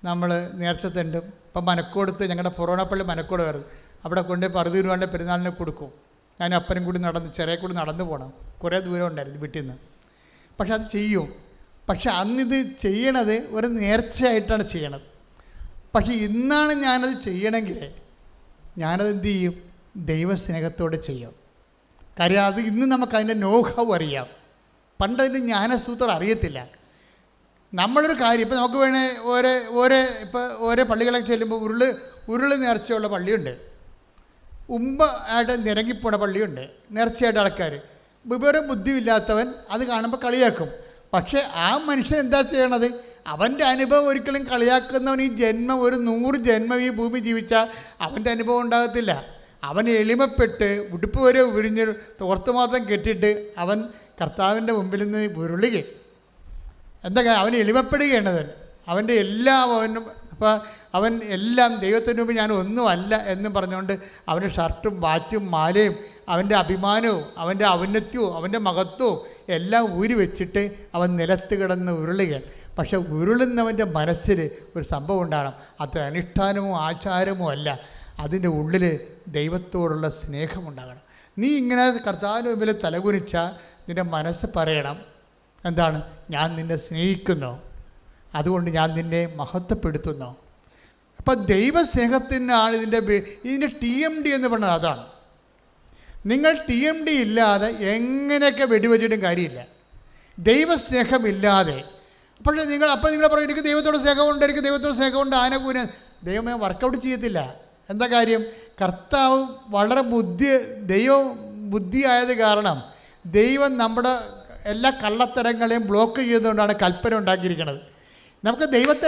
നമ്മൾ നേർച്ച തെണ്ടും. ഇപ്പം മനക്കോടത്ത്, ഞങ്ങളുടെ പുറോണപ്പള്ളി മനക്കോട് വരുന്നത്, അവിടെ കൊണ്ട് 60 രൂപയുടെ പെരുന്നാളിനെ കൊടുക്കും. ഞാൻ അപ്പനും കൂടി ചെറിയ കൂടി നടന്നു പോകണം. കുറേ ദൂരം ഉണ്ടായിരുന്നു വീട്ടിൽ നിന്ന്. പക്ഷെ അത് ചെയ്യും. പക്ഷെ അന്നിത് ചെയ്യണത് ഒരു നേർച്ചയായിട്ടാണ് ചെയ്യണത്. പക്ഷെ ഇന്നാണ് ഞാനത് ചെയ്യണമെങ്കിൽ ഞാനത് എന്ത് ചെയ്യും? ദൈവസ്നേഹത്തോടെ ചെയ്യും. കാര്യം അത് ഇന്ന് നമുക്കതിൻ്റെ നോഹൗ അറിയാം. പണ്ടതിൻ്റെ ജ്ഞാനസൂത്രം അറിയത്തില്ല. നമ്മളൊരു കാര്യം ഇപ്പോൾ നമുക്ക് വേണേൽ ഓരോ പള്ളികളൊക്കെ ചെല്ലുമ്പോൾ ഉരുള് നേർച്ചയുള്ള പള്ളിയുണ്ട്, ആയിട്ട് നിരങ്ങിപ്പോണ പള്ളിയുണ്ട്, നേർച്ചയായിട്ട് ആൾക്കാർ. വിവരം ബുദ്ധിയില്ലാത്തവൻ അത് കാണുമ്പോൾ കളിയാക്കും. പക്ഷേ ആ മനുഷ്യൻ എന്താ ചെയ്യണത്? അവൻ്റെ അനുഭവം ഒരിക്കലും കളിയാക്കുന്നവൻ ഈ ജന്മം 100 ജന്മം ഈ ഭൂമി ജീവിച്ചാൽ അവൻ്റെ അനുഭവം ഉണ്ടാകത്തില്ല. അവൻ എളിമപ്പെട്ട് ഉടുപ്പ് വരെ ഉരിഞ്ഞ് തോർത്ത് മാത്രം കെട്ടിയിട്ട് അവൻ കർത്താവിൻ്റെ മുമ്പിൽ നിന്ന് ഉരുളുകയും എന്താ അവൻ എളിമപ്പെടുകയാണ്. അവൻ്റെ എല്ലാം അവൻ എല്ലാം ദൈവത്തിൻ്റെ മുമ്പ് ഞാൻ ഒന്നുമല്ല എന്നും പറഞ്ഞുകൊണ്ട് അവൻ്റെ ഷർട്ടും വാച്ചും മാലയും അവൻ്റെ അഭിമാനവും അവൻ്റെ ഔന്നത്യവും അവൻ്റെ മഹത്വവും എല്ലാം ഊരി വെച്ചിട്ട് അവൻ നിലത്ത് കിടന്ന് ഉരുളുകയാണ്. പക്ഷെ ഉരുളുന്നവൻ്റെ മനസ്സിൽ ഒരു സംഭവം ഉണ്ടാകണം. അത് അനുഷ്ഠാനമോ ആചാരമോ അല്ല, അതിൻ്റെ ഉള്ളിൽ ദൈവത്തോടുള്ള സ്നേഹമുണ്ടാകണം. നീ ഇങ്ങനെ കർത്താവിൻ്റെ മുമ്പിൽ തലകുനിച്ചാൽ നിൻ്റെ മനസ്സ് പറയണം, എന്താണ്? ഞാൻ നിന്നെ സ്നേഹിക്കുന്നു, അതുകൊണ്ട് ഞാൻ നിന്നെ മഹത്വപ്പെടുത്തുന്നു. അപ്പം ദൈവസ്നേഹത്തിനാണ് ഇതിൻ്റെ TMD എന്ന് പറയുന്നത്. അതാണ്. നിങ്ങൾ TMD ഇല്ലാതെ എങ്ങനെയൊക്കെ വെടിവെച്ചിട്ടും കാര്യമില്ല. ദൈവസ്നേഹമില്ലാതെ പക്ഷേ നിങ്ങൾ പറയും എനിക്ക് ദൈവത്തോട് സ്നേഹമുണ്ട്, എനിക്ക് ദൈവത്തോട് സ്നേഹമുണ്ട്, ആനകൂന ദൈവമേ വർക്കൗട്ട് ചെയ്യത്തില്ല. എന്താ കാര്യം? കർത്താവ് വളരെ ദൈവം ബുദ്ധിയായത് കാരണം ദൈവം നമ്മുടെ എല്ലാ കള്ളത്തരങ്ങളെയും ബ്ലോക്ക് ചെയ്തുകൊണ്ടാണ് കൽപ്പന ഉണ്ടാക്കിയിരിക്കുന്നത്. നമുക്ക് ദൈവത്തെ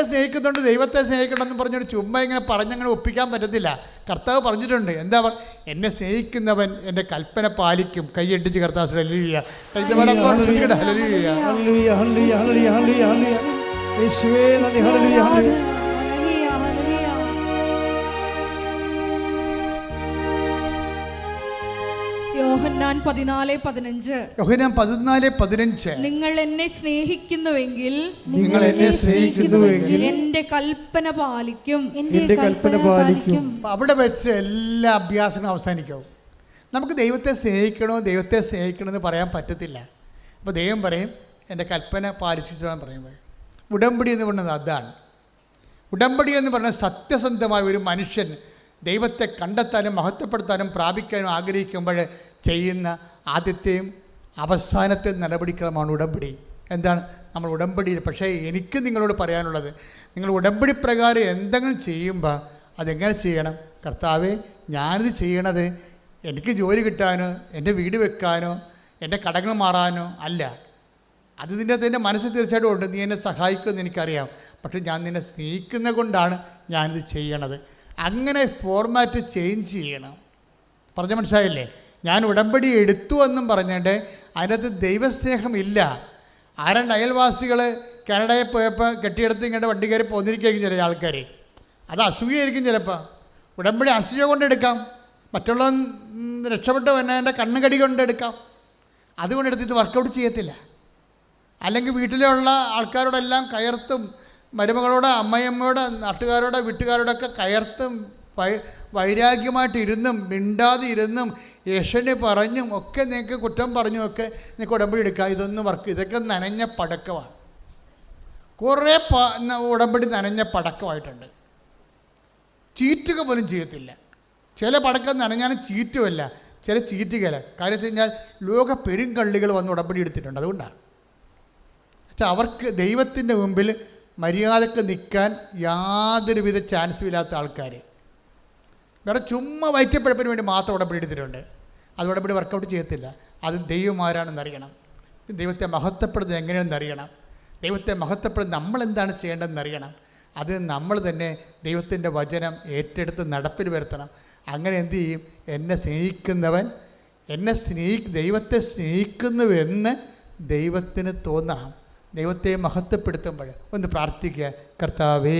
സ്നേഹിക്കണമെന്ന് പറഞ്ഞൊരു ചുമ്മാ ഇങ്ങനെ പറഞ്ഞങ്ങനെ ഒപ്പിക്കാൻ പറ്റത്തില്ല. കർത്താവ് പറഞ്ഞിട്ടുണ്ട്, എന്താ എന്നെ സ്നേഹിക്കുന്നവൻ എൻ്റെ കൽപ്പന പാലിക്കും. കൈയടിച്ച് കർത്താവ് ഹല്ലേലൂയ. യോഹന്നാൻ 14:15 നിങ്ങൾ എന്നെ സ്നേഹിക്കുന്നുവെങ്കിൽ എന്റെ കൽപ്പന പാലിക്കും. അവിടെ വെച്ച് എല്ലാ അഭ്യാസങ്ങളും അവസാനിക്കും. നമുക്ക് ദൈവത്തെ സ്നേഹിക്കണമെന്ന് പറയാൻ പറ്റത്തില്ല. അപ്പോൾ ദൈവം പറയും എൻ്റെ കൽപ്പന പാലിച്ചിട്ടാണ് പറയുമ്പോൾ. ഉടമ്പടി എന്ന് പറയുന്നത് അതാണ്. ഉടമ്പടി എന്ന് പറഞ്ഞാൽ സത്യസന്ധമായ ഒരു മനുഷ്യൻ ദൈവത്തെ കണ്ടെത്താനും മഹത്വപ്പെടുത്താനും പ്രാപിക്കാനും ആഗ്രഹിക്കുമ്പോൾ ചെയ്യുന്ന ആദ്യത്തെയും അവസാനത്തെയും നടപടിക്രമമാണ് ഉടമ്പടി. എന്താണ് നമ്മൾ ഉടമ്പടിയിൽ? പക്ഷേ എനിക്ക് നിങ്ങളോട് പറയാനുള്ളത്, നിങ്ങൾ ഉടമ്പടി പ്രകാരം എന്തെങ്കിലും ചെയ്യുമ്പോൾ അതെങ്ങനെ ചെയ്യണം? കർത്താവേ, ഞാനിത് ചെയ്യണത് എനിക്ക് ജോലി കിട്ടാനോ എൻ്റെ വീട് വെക്കാനോ എൻ്റെ കടങ്ങൾ മാറാനോ അല്ല. അത് ഇതിൻ്റെ മനസ്സിൽ തീർച്ചയായിട്ടും ഉണ്ട്. നീ എന്നെ സഹായിക്കുമെന്ന് എനിക്കറിയാം. പക്ഷേ ഞാൻ നിന്നെ സ്നേഹിക്കുന്നത് കൊണ്ടാണ് ഞാനിത് ചെയ്യണത്. അങ്ങനെ ഫോർമാറ്റ് ചേഞ്ച് ചെയ്യണം. പറഞ്ഞ മനസ്സിലായില്ലേ? ഞാൻ ഉടമ്പടി എടുത്തു എന്നും പറഞ്ഞിട്ട് അതിനകത്ത് ദൈവസ്നേഹമില്ല. ആരാണ്ട് അയൽവാസികൾ കാനഡയിൽ പോയപ്പോൾ കെട്ടിയെടുത്ത് ഇങ്ങനെ വണ്ടി കയറി പോന്നിരിക്കുകയായിരിക്കും ചില ആൾക്കാർ. അത് അസൂയായിരിക്കും ചിലപ്പോൾ. ഉടമ്പടി അസൂയ കൊണ്ടെടുക്കാം, മറ്റുള്ള രക്ഷപ്പെട്ട് വന്നെ എൻ്റെ കണ്ണുകടി കൊണ്ടെടുക്കാം. അതുകൊണ്ടെടുത്തിട്ട് വർക്കൗട്ട് ചെയ്യത്തില്ല. അല്ലെങ്കിൽ വീട്ടിലുള്ള ആൾക്കാരോടെല്ലാം കയർത്തും, മരുമകളോട്, അമ്മയമ്മയോട്, നാട്ടുകാരോട്, വീട്ടുകാരോടൊക്കെ കയർത്തും വൈരാഗ്യമായിട്ട് ഇരുന്നും മിണ്ടാതെ ഇരുന്നും യേശുവിനെ പറഞ്ഞും ഒക്കെ നിങ്ങൾക്ക് കുറ്റം പറഞ്ഞുമൊക്കെ നിങ്ങൾക്ക് ഉടമ്പടി എടുക്കുക. ഇതൊക്കെ നനഞ്ഞ പടക്കമാണ്. കുറേ ഉടമ്പടി നനഞ്ഞ പടക്കമായിട്ടുണ്ട്. ചീറ്റുക പോലും ചെയ്യത്തില്ല. ചില പടക്കം നനഞ്ഞാലും ചീറ്റുമല്ല, ചില ചീറ്റുകയില്ല. കാര്യം വെച്ച് കഴിഞ്ഞാൽ ലോക പെരുങ്കള്ളികൾ വന്ന് ഉടമ്പടി എടുത്തിട്ടുണ്ട്. അതുകൊണ്ടാണ് പക്ഷേ അവർക്ക് ദൈവത്തിൻ്റെ മുമ്പിൽ മര്യാദക്ക് നിൽക്കാൻ യാതൊരുവിധ ചാൻസും ഇല്ലാത്ത ആൾക്കാർ വേറെ ചുമ്മാ വയറ്റപ്പഴപ്പിന് വേണ്ടി മാത്രം ഉടമ്പടി എടുത്തിട്ടുണ്ട്. അത് ഉടമ്പടി വർക്കൗട്ട് ചെയ്യത്തില്ല. അത് ദൈവം ആരാണെന്നറിയണം. ദൈവത്തെ മഹത്വപ്പെടുന്നത് എങ്ങനെയാണെന്നറിയണം. ദൈവത്തെ മഹത്വപ്പെടുന്നത് നമ്മളെന്താണ് ചെയ്യേണ്ടതെന്നറിയണം. അത് നമ്മൾ തന്നെ ദൈവത്തിൻ്റെ വചനം ഏറ്റെടുത്ത് നടപ്പിൽ വരുത്തണം. അങ്ങനെ എന്തു ചെയ്യും? എന്നെ സ്നേഹിക്കുന്നവൻ ദൈവത്തെ സ്നേഹിക്കുന്നുവെന്ന് ദൈവത്തിന് തോന്നണം. ദൈവത്തെ മഹത്വപ്പെടുത്തുമ്പോൾ ഒന്ന് പ്രാർത്ഥിക്കുക. കർത്താവേ,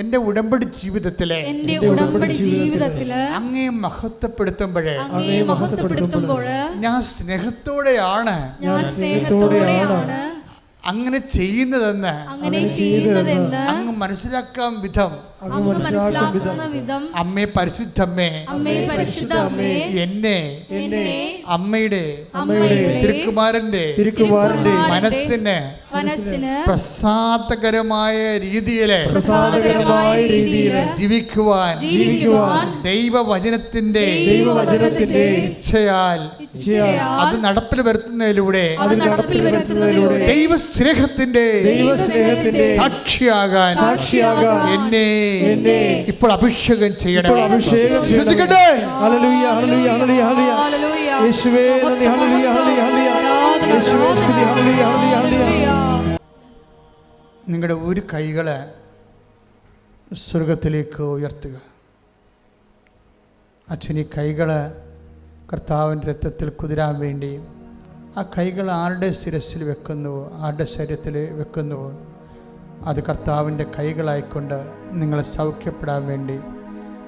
എൻ്റെ ഉടമ്പടി ജീവിതത്തിലെ അങ്ങേ മഹത്വപ്പെടുത്തുമ്പോഴേ ഞാൻ സ്നേഹത്തോടെയാണ് അങ്ങനെ ചെയ്യുന്നതെന്ന് അങ്ങ് മനസ്സിലാക്കാൻ വിധം അമ്മേ പരിശുദ്ധമ്മേ എന്നെ അമ്മയുടെ തിരുക്കുമാരന്റെ മനസ്സിന് പ്രസാദകരമായ രീതിയില് ജീവിക്കുവാൻ ദൈവവചനത്തിന്റെ ഇച്ഛയാൽ അത് നടപ്പിൽ വരുത്തുന്നതിലൂടെ ദൈവസ്നേഹത്തിന്റെ സാക്ഷിയാകാൻ എന്നെ ഇപ്പോൾ അഭിഷേകം ചെയ്യണം. നിങ്ങളുടെ ഒരു കൈകളെ സ്വർഗത്തിലേക്ക് ഉയർത്തുക. അച്ഛൻ ഈ കൈകള് കർത്താവിൻ്റെ രക്തത്തിൽ കുതിരാൻ വേണ്ടി ആ കൈകൾ ആരുടെ ശിരസിൽ വെക്കുന്നുവോ, ആരുടെ ശരീരത്തിൽ വെക്കുന്നുവോ, അത് കർത്താവിൻ്റെ കൈകളായിക്കൊണ്ട് നിങ്ങളെ സൗഖ്യപ്പെടാൻ വേണ്ടി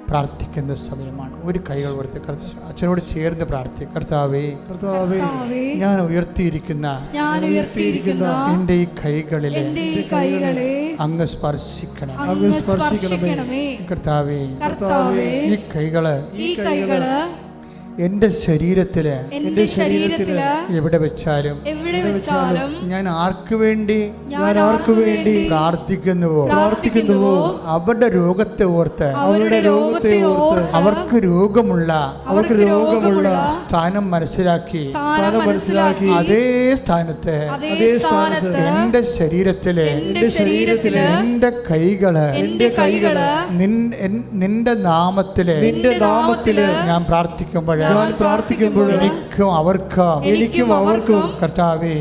പ്രാർത്ഥിക്കുന്ന സമയമാണ്. ഒരു കൈകൾ കൊടുത്ത് അച്ഛനോട് ചേർന്ന് പ്രാർത്ഥിക്കും. കർത്താവേ, ഞാൻ ഉയർത്തിയിരിക്കുന്ന എൻ്റെ ഈ കൈകളിലെ അങ്ങ് സ്പർശിക്കണമേ. കർത്താവേ, ഈ കൈകള് എൻ്റെ ശരീരത്തില് എവിടെ വെച്ചാലും ഞാൻ ആർക്കു വേണ്ടി പ്രാർത്ഥിക്കുന്നുവോ അവരുടെ രോഗത്തെ ഓർത്ത് അവർക്ക് രോഗമുള്ള സ്ഥാനം മനസ്സിലാക്കി അതേ സ്ഥാനത്ത് എൻ്റെ ശരീരത്തില് എൻ്റെ കൈകള് നിന്റെ നാമത്തില് ഞാൻ പ്രാർത്ഥിക്കുമ്പോൾ എനിക്കും അവർക്കും കർത്താവേ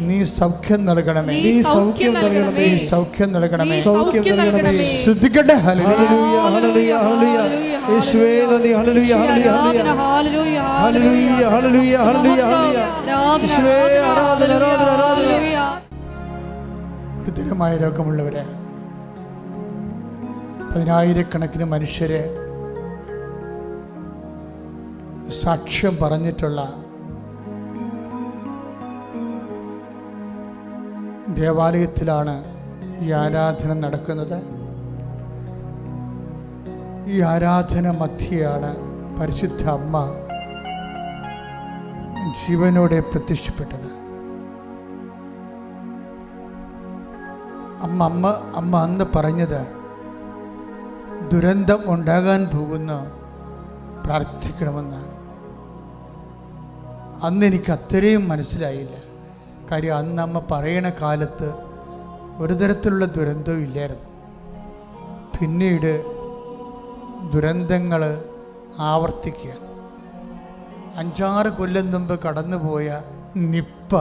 നീ സൗഖ്യം നൽകണമേ. ശ്രദ്ധിക്കട്ടെ. ഗുരുതരമായ രോഗമുള്ളവരെ, 10,000-കണക്കിന് മനുഷ്യരെ സാക്ഷ്യം പറഞ്ഞിട്ടുള്ള ദേവാലയത്തിലാണ് ഈ ആരാധന നടക്കുന്നത്. ഈ ആരാധന മധ്യയാണ് പരിശുദ്ധ അമ്മ ജീവനോടെ പ്രത്യക്ഷപ്പെട്ടത്. അമ്മ അന്ന് പറഞ്ഞത്, ദുരന്തം ഉണ്ടാകാൻ പോകുന്ന പ്രാർത്ഥിക്കണമെന്ന്. അന്ന് എനിക്ക് അത്രയും മനസ്സിലായില്ല. കാര്യം അന്ന് അമ്മ പറയണ കാലത്ത് ഒരു തരത്തിലുള്ള ദുരന്തവും ഇല്ലായിരുന്നു. പിന്നീട് ദുരന്തങ്ങൾ ആവർത്തിക്കുകയാണ്. 5-6 കൊല്ലം മുമ്പ് കടന്നുപോയ നിപ്പ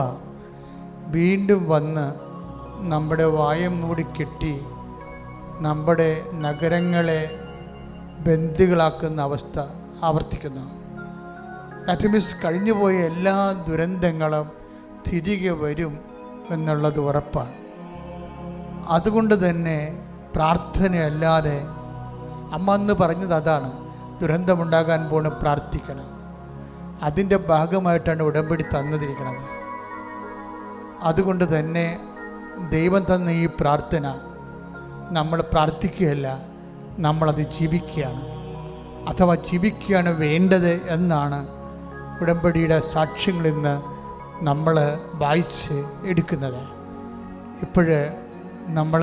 വീണ്ടും വന്ന് നമ്മുടെ വായം മൂടി കെട്ടി നമ്മുടെ നഗരങ്ങളെ ബന്ദികളാക്കുന്ന അവസ്ഥ ആവർത്തിക്കുന്നു. ദാറ്റ് മീൻസ് കഴിഞ്ഞുപോയ എല്ലാ ദുരന്തങ്ങളും തിരികെ വരും എന്നുള്ളത് ഉറപ്പാണ്. അതുകൊണ്ട് തന്നെ പ്രാർത്ഥനയല്ലാതെ അമ്മ അന്ന് പറഞ്ഞത് അതാണ്, ദുരന്തമുണ്ടാകാൻ പോണ പ്രാർത്ഥിക്കണം. അതിൻ്റെ ഭാഗമായിട്ടാണ് ഉടമ്പടി തന്നിരിക്കുന്നത്. അതുകൊണ്ട് തന്നെ ദൈവം തന്ന ഈ പ്രാർത്ഥന നമ്മൾ പ്രാർത്ഥിക്കുകയല്ല, നമ്മളത് ജീവിക്കുകയാണ്, അഥവാ ജീവിക്കുകയാണ് വേണ്ടത് എന്നാണ് ഉടമ്പടിയുടെ സാക്ഷ്യങ്ങളിൽ നിന്ന് നമ്മൾ വായിച്ച് എടുക്കുന്നത്. ഇപ്പോഴ് നമ്മൾ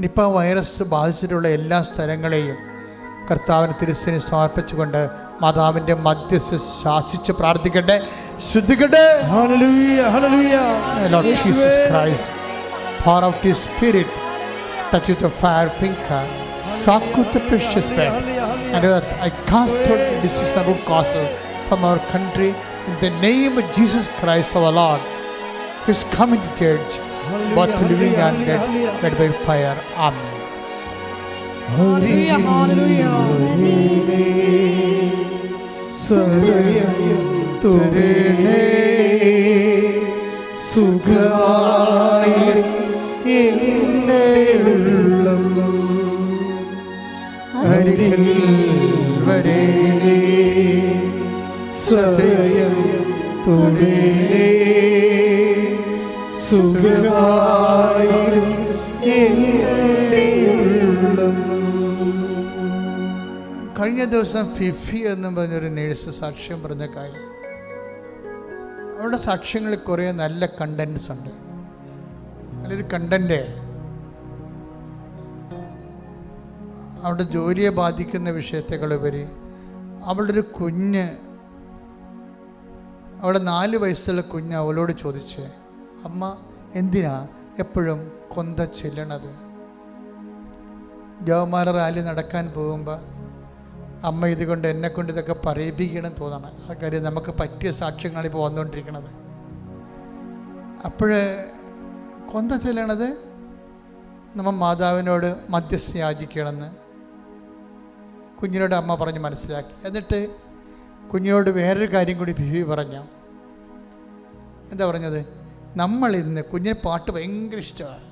നിപ്പ വൈറസ് ബാധിച്ചിട്ടുള്ള എല്ലാ സ്ഥലങ്ങളെയും കർത്താവിന് തിരുസേന സമർപ്പിച്ചുകൊണ്ട് മാതാവിൻ്റെ മധ്യസ്ഥ ശാസിച്ച് പ്രാർത്ഥിക്കട്ടെ, ശ്രദ്ധിക്കട്ടെ. Lord Jesus Christ, pour out His Spirit, touch with the fire finger, soak with the precious blood, and I cast out disease and root causes from our country in the name of Jesus Christ our Lord, who is coming to church, both living and dead, led by fire. Amen. Hallelujah, hallelujah. അരികിൽ വരേണേ സദയം തൊടേണേ സുഖമായിടും കഴിഞ്ഞ ദിവസം Fifi എന്നും പറഞ്ഞൊരു nurse സാക്ഷ്യം പറഞ്ഞ കാര്യം, അവരുടെ സാക്ഷ്യങ്ങളിൽ കുറേ നല്ല കണ്ടൻസ് ഉണ്ട്. നല്ലൊരു കണ്ടന്റ് അവളുടെ ജോലിയെ ബാധിക്കുന്ന വിഷയത്തെക്കാളുപരി അവളുടെ ഒരു കുഞ്ഞ്, അവളുടെ 4 വയസ്സുള്ള കുഞ്ഞ് അവളോട് ചോദിച്ച്, അമ്മ എന്തിനാ എപ്പോഴും കൊന്ത ചെല്ലണത്? ജവമാല റാലി നടക്കാൻ പോകുമ്പോൾ അമ്മ ഇതുകൊണ്ട് എന്നെക്കൊണ്ട് ഇതൊക്കെ പറയിപ്പിക്കണം തോന്നണം. ആ കാര്യം നമുക്ക് പറ്റിയ സാക്ഷ്യങ്ങളാണ് ഇപ്പോൾ വന്നുകൊണ്ടിരിക്കുന്നത്. അപ്പോൾ കൊന്ത ചെല്ലണത് നമ്മൾ മാതാവിനോട് മധ്യസ്ഥ യാചിക്കണമെന്ന് കുഞ്ഞിനോട് അമ്മ പറഞ്ഞ് മനസ്സിലാക്കി. എന്നിട്ട് കുഞ്ഞിനോട് വേറൊരു കാര്യം കൂടി ഫിഫി പറഞ്ഞു. എന്താ പറഞ്ഞത്? നമ്മൾ ഇന്ന്, കുഞ്ഞിന് പാട്ട് ഭയങ്കര ഇഷ്ടമാണ്,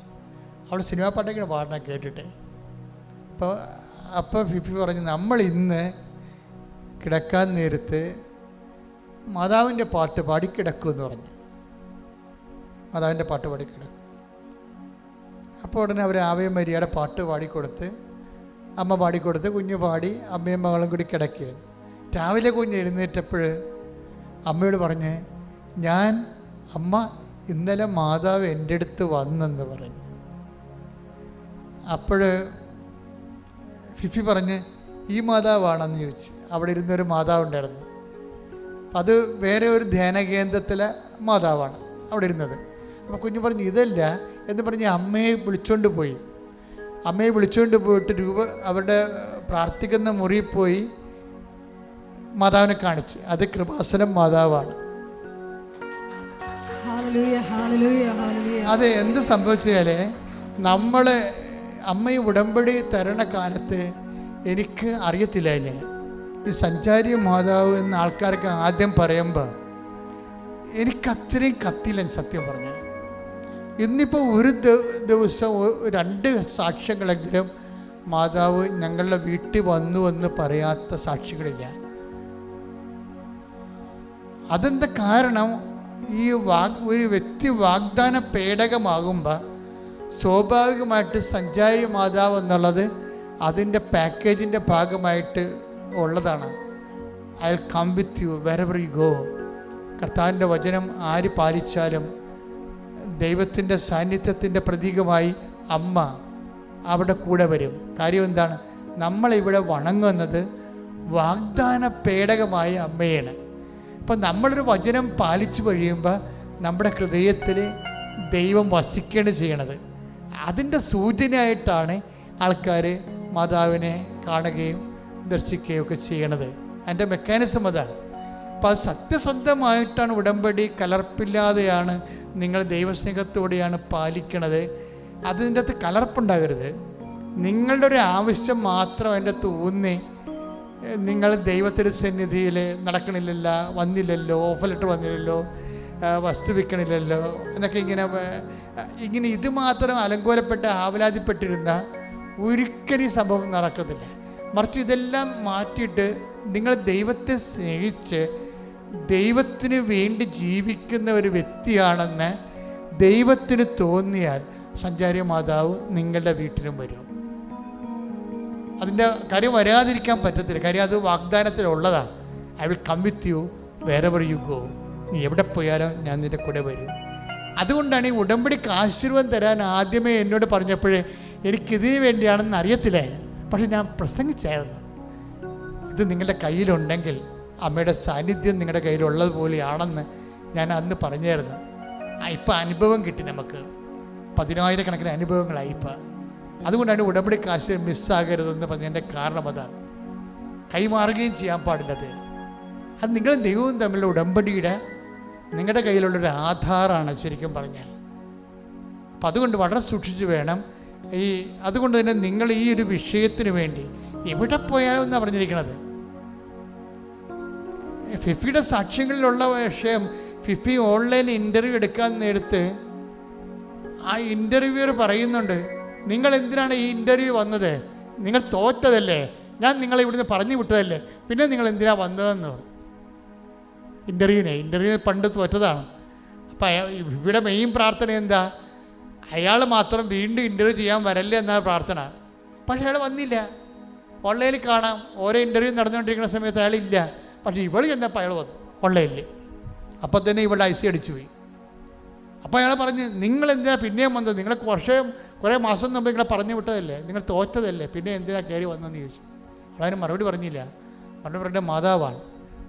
അവൾ സിനിമാ പാട്ടൊക്കെ പാടാൻ കേട്ടിട്ട്. അപ്പോൾ ഫിഫി പറഞ്ഞു, നമ്മൾ ഇന്ന് കിടക്കാൻ നേരത്ത് മാതാവിൻ്റെ പാട്ട് പാടിക്കിടക്കുമെന്ന് പറഞ്ഞു. മാതാവിൻ്റെ പാട്ട് പാടിക്കിടക്കും. അപ്പോൾ ഉടനെ അവർ ആവേ മരിയയുടെ പാട്ട് പാടിക്കൊടുത്ത്, അമ്മ പാടിക്കൊടുത്ത്, കുഞ്ഞ് പാടി, അമ്മയും മകളും കൂടി കിടക്കുകയാണ്. രാവിലെ കുഞ്ഞ് എഴുന്നേറ്റപ്പോൾ അമ്മയോട് പറഞ്ഞ്, അമ്മ ഇന്നലെ മാതാവ് എൻ്റെ അടുത്ത് വന്നെന്ന് പറഞ്ഞു. അപ്പോൾ ഫിഫി പറഞ്ഞ്, ഈ മാതാവാണെന്ന് ചോദിച്ച്. അവിടെ ഇരുന്നൊരു മാതാവുണ്ടായിരുന്നു. അത് വേറെ ഒരു ധ്യാന കേന്ദ്രത്തിലെ മാതാവാണ് അവിടെ ഇരുന്നത്. അപ്പോൾ കുഞ്ഞ് പറഞ്ഞു, ഇതല്ല എന്ന് പറഞ്ഞ് അമ്മയെ വിളിച്ചുകൊണ്ട് പോയി. അമ്മയെ വിളിച്ചുകൊണ്ട് പോയിട്ട് അവരുടെ പ്രാർത്ഥിക്കുന്ന മുറിയിൽ പോയി മാതാവിനെ കാണിച്ച്. അത് കൃപാസനം മാതാവാണ്. അത് എന്ത് സംഭവിച്ചാൽ, നമ്മൾ അമ്മയെ ഉടമ്പടി തരണ കാലത്ത് എനിക്ക് അറിയത്തില്ല, ഈ സഞ്ചാരി മാതാവ് എന്ന ആൾക്കാർക്ക് ആദ്യം പറയുമ്പോൾ എനിക്കത്രയും കത്തില്ല സത്യം പറഞ്ഞാൽ. ഇന്നിപ്പോൾ ഒരു ദിവസം 2 സാക്ഷ്യങ്ങളെങ്കിലും മാതാവ് ഞങ്ങളുടെ വീട്ടിൽ വന്നു എന്ന് പറയാത്ത സാക്ഷികളില്ല. അതെന്താ കാരണം? ഈ ഒരു വ്യക്തി വാഗ്ദാന പേടകമാകുമ്പോൾ സ്വാഭാവികമായിട്ട് സഞ്ചാരി മാതാവ് എന്നുള്ളത് അതിൻ്റെ പാക്കേജിൻ്റെ ഭാഗമായിട്ട് ഉള്ളതാണ്. I will come with you wherever you go. കർത്താവിൻ്റെ വചനം ആര് പാലിച്ചാലും ദൈവത്തിൻ്റെ സാന്നിധ്യത്തിൻ്റെ പ്രതീകമായി അമ്മ അവിടെ കൂടെ വരും. കാര്യം എന്താണ്? നമ്മളിവിടെ വണങ്ങുന്നത് വാഗ്ദാന പേടകമായ അമ്മയാണ്. അപ്പം നമ്മളൊരു വചനം പാലിച്ചു കഴിയുമ്പോൾ നമ്മുടെ ഹൃദയത്തിൽ ദൈവം വസിക്കുകയാണ് ചെയ്യണത്. അതിൻ്റെ സൂചനയായിട്ടാണ് ആൾക്കാർ മാതാവിനെ കാണുകയും ദർശിക്കുകയും ഒക്കെ ചെയ്യണത്. അതിൻ്റെ മെക്കാനിസം അതാണ്. അപ്പോൾ അത് സത്യസന്ധമായിട്ടാണ് ഉടമ്പടി, കലർപ്പില്ലാതെയാണ് നിങ്ങൾ ദൈവസ്നേഹത്തോടെയാണ് പാലിക്കണത്. അതിൻ്റെ അകത്ത് കലർപ്പുണ്ടാകരുത്. നിങ്ങളുടെ ഒരു ആവശ്യം മാത്രം അതിൻ്റെ അകത്ത് ഊന്നി നിങ്ങൾ ദൈവത്തിൻ്റെ സന്നിധിയിൽ നടക്കണില്ലല്ലോ, വന്നില്ലല്ലോ, ഓഫർ ലെറ്റർ വന്നില്ലല്ലോ, വസ്തു വിൽക്കണില്ലല്ലോ എന്നൊക്കെ ഇങ്ങനെ ഇത് മാത്രം അലങ്കോലപ്പെട്ട് ആവലാതിപ്പെട്ടിരുന്ന ഒരിക്കലും സംഭവം നടക്കത്തില്ല. മറിച്ച് ഇതെല്ലാം മാറ്റിയിട്ട് നിങ്ങൾ ദൈവത്തെ സ്നേഹിച്ച് ദൈവത്തിന് വേണ്ടി ജീവിക്കുന്ന ഒരു വ്യക്തിയാണെന്ന് ദൈവത്തിന് തോന്നിയാൽ സഞ്ചാരി മാതാവ് നിങ്ങളുടെ വീട്ടിലും വരും. അതിൻ്റെ കാര്യം വരാതിരിക്കാൻ പറ്റത്തില്ല. കാര്യം അത് വാഗ്ദാനത്തിലുള്ളതാണ്. I will come with you wherever you go. നീ എവിടെ പോയാലും ഞാൻ നിൻ്റെ കൂടെ വരും. അതുകൊണ്ടാണ് ഈ ഉടമ്പടിക്ക് ആശീർവാദം തരാൻ ആദ്യമേ എന്നോട് പറഞ്ഞപ്പോഴേ എനിക്കിതിന് വേണ്ടിയാണെന്ന് അറിയത്തില്ല. പക്ഷെ ഞാൻ പ്രസംഗിച്ചായിരുന്നു, ഇത് നിങ്ങളുടെ കയ്യിലുണ്ടെങ്കിൽ അമ്മയുടെ സാന്നിധ്യം നിങ്ങളുടെ കയ്യിലുള്ളതുപോലെയാണെന്ന് ഞാൻ അന്ന് പറഞ്ഞായിരുന്നു. ഇപ്പം അനുഭവം കിട്ടി, നമുക്ക് 10,000 കണക്കിന് അനുഭവങ്ങളായി ഇപ്പം. അതുകൊണ്ടാണ് ഉടമ്പടി കാശ് മിസ്സാകരുതെന്ന് പറഞ്ഞതിൻ്റെ കാരണം അതാണ്. കൈമാറുകയും ചെയ്യാൻ പാടില്ലത്. അത് നിങ്ങളും ദൈവവും തമ്മിലുള്ള ഉടമ്പടിയുടെ നിങ്ങളുടെ കയ്യിലുള്ളൊരു ആധാരമാണ് ശരിക്കും പറഞ്ഞാൽ. അപ്പം അതുകൊണ്ട് വളരെ സൂക്ഷിച്ച് വേണം. അതുകൊണ്ട് തന്നെ നിങ്ങൾ ഈ ഒരു വിഷയത്തിന് വേണ്ടി എവിടെ പോയാലും എന്നാണ് പറഞ്ഞിരിക്കുന്നത്. ഫിഫിയുടെ സാക്ഷ്യങ്ങളിലുള്ള വിഷയം, ഫിഫി ഓൺലൈൻ ഇൻ്റർവ്യൂ എടുക്കാൻ നേരത്ത് ആ ഇൻ്റർവ്യൂവർ പറയുന്നുണ്ട്, നിങ്ങൾ എന്തിനാണ് ഈ ഇൻ്റർവ്യൂ വന്നത്? നിങ്ങൾ തോറ്റതല്ലേ, ഞാൻ നിങ്ങളെ ഇവിടുന്ന് പറഞ്ഞു വിട്ടതല്ലേ, പിന്നെ നിങ്ങൾ എന്തിനാണ് വന്നതെന്ന് പറഞ്ഞു. ഇൻ്റർവ്യൂ പണ്ട് തോറ്റതാണ്. അപ്പം ഇവിടെ മെയിൻ പ്രാർത്ഥന എന്താ? അയാൾ മാത്രം വീണ്ടും ഇൻ്റർവ്യൂ ചെയ്യാൻ വരല്ലേ എന്നാണ് പ്രാർത്ഥന. പക്ഷെ അയാൾ വന്നില്ല. ഓൺലൈനിൽ കാണാം, ഓരോ ഇൻ്റർവ്യൂ നടന്നുകൊണ്ടിരിക്കുന്ന സമയത്ത് അയാളില്ല. പക്ഷേ ഇവൾ ചെന്നപ്പോൾ അയാൾ വന്നു ഓൺലൈനിൽ. അപ്പം തന്നെ ഇവളുടെ ഐസി അടിച്ചു പോയി. അപ്പോൾ അയാൾ പറഞ്ഞു, നിങ്ങളെന്തിനാ പിന്നെയും വന്നത്? നിങ്ങളെ കുറേ മാസം മുമ്പ് നിങ്ങളെ പറഞ്ഞു വിട്ടതല്ലേ, നിങ്ങൾ തോറ്റതല്ലേ, പിന്നെ എന്തിനാ കയറി വന്നതെന്ന് ചോദിച്ചു. അവളതിന് മറുപടി പറഞ്ഞില്ല. മറുപടി പറഞ്ഞ മാതാവാണ്.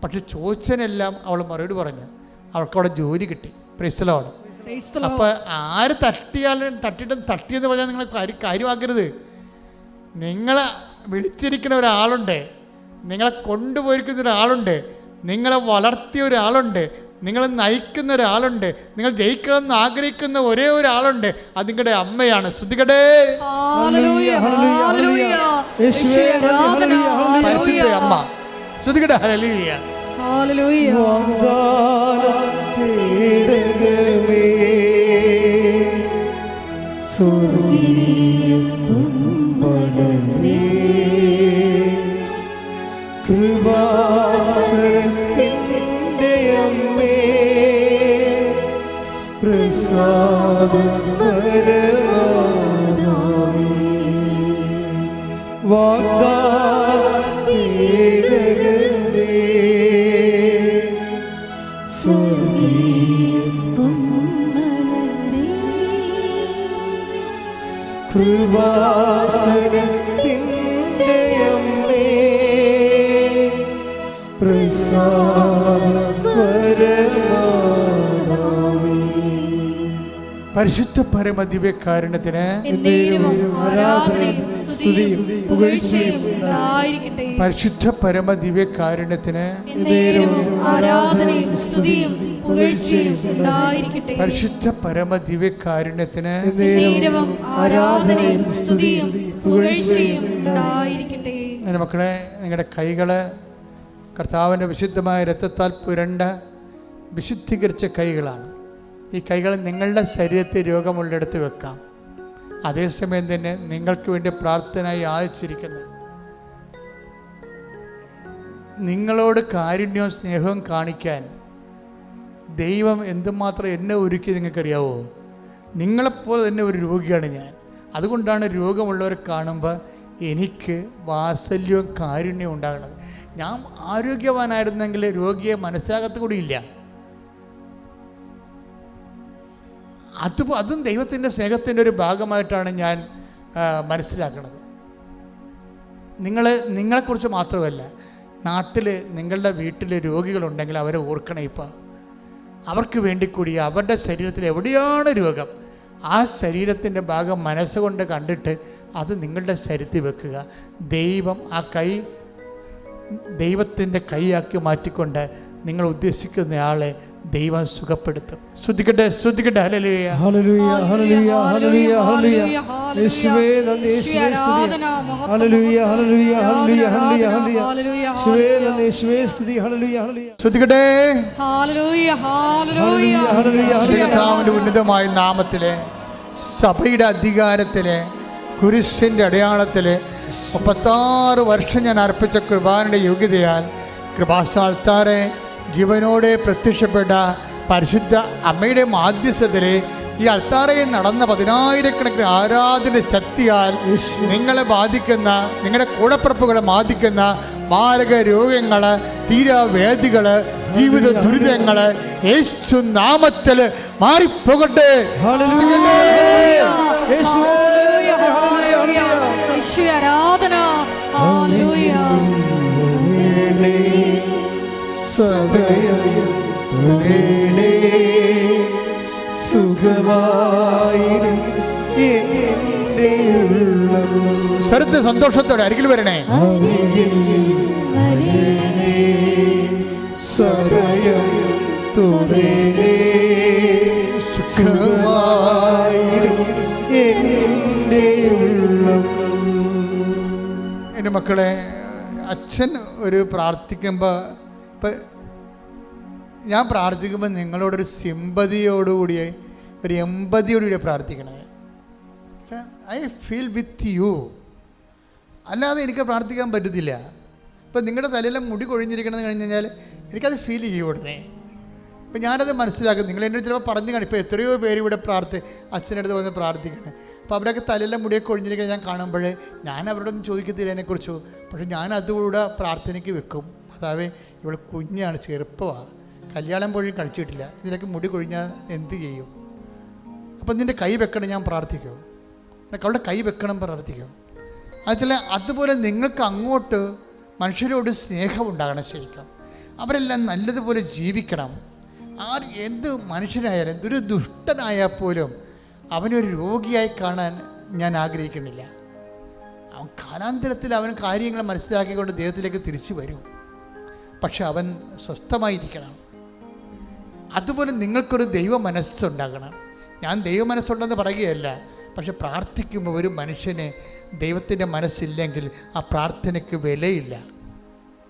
പക്ഷെ ചോദിച്ചതിനെല്ലാം അവൾ മറുപടി പറഞ്ഞു. അവൾക്കവിടെ ജോലി കിട്ടി. Praise the Lord. അപ്പോൾ ആര് തട്ടിയെന്ന് പറഞ്ഞാൽ നിങ്ങൾ കാര്യമാക്കരുത്. നിങ്ങളെ വിളിച്ചിരിക്കുന്ന ഒരാളുണ്ട്, നിങ്ങളെ കൊണ്ടുപോയിരിക്കുന്ന ഒരാളുണ്ട്, നിങ്ങളെ വളർത്തിയ ഒരാളുണ്ട്, നിങ്ങളെ നയിക്കുന്ന ഒരാളുണ്ട്, നിങ്ങൾ ജയിക്കണമെന്ന് ആഗ്രഹിക്കുന്ന ഒരേ ഒരാളുണ്ട്. അത് നിങ്ങളുടെ അമ്മയാണ്. ശ്രുതികടേ പരിശുദ്ധ അമ്മ. ശ്രുതികട ഹല്ലേലൂയ. കൃപാസനത്തിൻ്റെ അമ്മേ, പ്രസാദപരമാനമേ, വാഗ്ദാനപീഠകമേ, സ്വർഗീയ പൊന്മലരേ, കൃപാസനത്തിൻ്റെ അമ്മേ, പരിശുദ്ധ പരമ ദിവ്യകാരുണ്യത്തിന് പരിശുദ്ധ പരമ ദിവ്യകാരുണ്യത്തിന് പരിശുദ്ധ പരമ ദിവ്യകാരുണ്യത്തിന് എൻ്റെ മക്കളെ, നിങ്ങളുടെ കൈകള് കർത്താവിൻ്റെ വിശുദ്ധമായ രക്തത്താൽ പുരണ്ട വിശുദ്ധീകരിച്ച കൈകളാണ്. ഈ കൈകൾ നിങ്ങളുടെ ശരീരത്തിൽ രോഗമുള്ളിടത്ത് വെക്കാം. അതേസമയം തന്നെ നിങ്ങൾക്ക് വേണ്ടി പ്രാർത്ഥന യാചിച്ചിരിക്കുന്ന, നിങ്ങളോട് കാരുണ്യവും സ്നേഹവും കാണിക്കാൻ ദൈവം എന്തുമാത്രം എന്നെ ഒരുക്കി നിങ്ങൾക്കറിയാവോ? നിങ്ങളെപ്പോലെ തന്നെ ഒരു രോഗിയാണ് ഞാൻ. അതുകൊണ്ടാണ് രോഗമുള്ളവരെ കാണുമ്പോൾ എനിക്ക് വാത്സല്യവും കാരുണ്യവും ഉണ്ടാകുന്നത്. ഞാൻ ആരോഗ്യവാനായിരുന്നെങ്കിൽ രോഗിയെ മനസ്സിലാകത്ത് കൂടിയില്ല. അതും ദൈവത്തിൻ്റെ സ്നേഹത്തിൻ്റെ ഒരു ഭാഗമായിട്ടാണ് ഞാൻ മനസ്സിലാക്കുന്നത്. നിങ്ങളെക്കുറിച്ച് മാത്രമല്ല, നാട്ടിൽ നിങ്ങളുടെ വീട്ടിൽ രോഗികളുണ്ടെങ്കിൽ അവരെ ഓർക്കണം. ഇപ്പം അവർക്ക് വേണ്ടി കൂടി അവരുടെ ശരീരത്തിൽ എവിടെയാണ് രോഗം, ആ ശരീരത്തിൻ്റെ ഭാഗം മനസ്സുകൊണ്ട് കണ്ടിട്ട് അത് നിങ്ങളുടെ ശരീരത്തിൽ വെക്കുക. ദൈവം ആ കൈ ദൈവത്തിൻ്റെ കൈയാക്കി മാറ്റിക്കൊണ്ട് നിങ്ങൾ ഉദ്ദേശിക്കുന്നയാളെ ദൈവം സുഖപ്പെടുത്തും. ശ്രദ്ധിക്കട്ടെ, ശ്രദ്ധിക്കട്ടെ. ഹല്ലേലൂയ, ഹല്ലേലൂയ, ഹല്ലേലൂയ, ഹല്ലേലൂയ, ഹല്ലേലൂയ. യേശുവേ നന്ദി, യേശുവേ സ്തുതി. ഹല്ലേലൂയ, ഹല്ലേലൂയ, ഹല്ലേലൂയ, ഹല്ലേലൂയ. യേശുവേ നന്ദി, യേശുവേ സ്തുതി. ഹല്ലേലൂയ, ഹല്ലേലൂയ. ശ്രദ്ധിക്കട്ടെ. ഹല്ലേലൂയ, ഹല്ലേലൂയ, ഹല്ലേലൂയ. കർത്താവിന്റെ ഉന്നതമായ നാമത്തിലെ, സഭയുടെ അധികാരത്തിലെ, കുരിശിന്റെ അടയാളത്തിലെ 36 വർഷം ഞാൻ അർപ്പിച്ച കൃപാനയുടെ യോഗ്യതയാൽ കൃപാസ്ഥാനത്താറെ ജീവനോടെ പ്രത്യക്ഷപ്പെട്ട പരിശുദ്ധ അമ്മയുടെ മാധ്യസ്ഥതയിലെ ഈ അൾത്താരയിൽ നടന്ന 10,000-കണക്കിന് ആരാധന ശക്തിയാൽ നിങ്ങളെ ബാധിക്കുന്ന, നിങ്ങളുടെ കൂടപ്പിറപ്പുകളെ ബാധിക്കുന്ന മാരക രോഗങ്ങൾ, തീരാവേദികൾ, ജീവിത ദുരിതങ്ങൾ യേശു നാമത്തിൽ മാറിപ്പോകട്ടെ. ആരാധന. ഹല്ലേലൂയ. സ്വരത്തെ സന്തോഷത്തോടെ അരികിൽ വരണേ. എൻ്റെ മക്കളെ, അച്ഛൻ ഒരു പ്രാർത്ഥിക്കുമ്പോൾ, ഇപ്പം ഞാൻ പ്രാർത്ഥിക്കുമ്പോൾ നിങ്ങളോടൊരു സിമ്പതിയോടുകൂടി, ഒരു എമ്പതിയോടുകൂടി പ്രാർത്ഥിക്കണേ. I feel with you. അല്ലാതെ എനിക്ക് പ്രാർത്ഥിക്കാൻ പറ്റത്തില്ല. ഇപ്പം നിങ്ങളുടെ തലയിലെ മുടി കൊഴിഞ്ഞിരിക്കണമെന്ന് കഴിഞ്ഞ് കഴിഞ്ഞാൽ എനിക്കത് ഫീൽ ചെയ്യും ഉടനെ. ഇപ്പം ഞാനത് മനസ്സിലാക്കും. നിങ്ങൾ എന്നോട് ചിലപ്പോൾ പറഞ്ഞു കാണും. ഇപ്പോൾ എത്രയോ പേര് ഇവിടെ അച്ഛനടുത്ത് വന്ന് പ്രാർത്ഥിക്കണം. അപ്പോൾ അവരൊക്കെ തലയിലെ മുടിയൊക്കെ ഒഴിഞ്ഞിരിക്കാൻ ഞാൻ കാണുമ്പോൾ ഞാൻ അവരോടൊന്നും ചോദിക്കത്തില്ല അതിനെക്കുറിച്ചോ. പക്ഷേ ഞാൻ അതുകൂടെ പ്രാർത്ഥനയ്ക്ക് വെക്കും. അതാവേ ഇവൾ കുഞ്ഞാണ്, ചെറുപ്പമാണ്, കല്യാണം പോയി കഴിച്ചിട്ടില്ല, ഇതിലൊക്കെ മുടി കൊഴിഞ്ഞാൽ എന്ത് ചെയ്യും? അപ്പം നിൻ്റെ കൈ വെക്കണം, ഞാൻ പ്രാർത്ഥിക്കും. അവളുടെ കൈ വെക്കണം, പ്രാർത്ഥിക്കും. അതുപോലെ നിങ്ങൾക്ക് അങ്ങോട്ട് മനുഷ്യരോട് സ്നേഹം ഉണ്ടാകണം. ശരിക്കും അവരെല്ലാം നല്ലതുപോലെ ജീവിക്കണം. എന്ത് മനുഷ്യനായാലും, എന്തൊരു ദുഷ്ടനായാൽ പോലും അവനൊരു രോഗിയായി കാണാൻ ഞാൻ ആഗ്രഹിക്കുന്നില്ല. അവൻ കാലാന്തരത്തിൽ അവൻ കാര്യങ്ങൾ മനസ്സിലാക്കിക്കൊണ്ട് ദൈവത്തിലേക്ക് തിരിച്ചു വരും. പക്ഷെ അവൻ സ്വസ്ഥമായിരിക്കണം. അതുപോലെ നിങ്ങൾക്കൊരു ദൈവ മനസ്സുണ്ടാകണം. ഞാൻ ദൈവ മനസ്സുണ്ടെന്ന് പറയുകയല്ല, പക്ഷെ പ്രാർത്ഥിക്കുമ്പോൾ ഒരു മനുഷ്യന് ദൈവത്തിൻ്റെ മനസ്സില്ലെങ്കിൽ ആ പ്രാർത്ഥനയ്ക്ക് വിലയില്ല.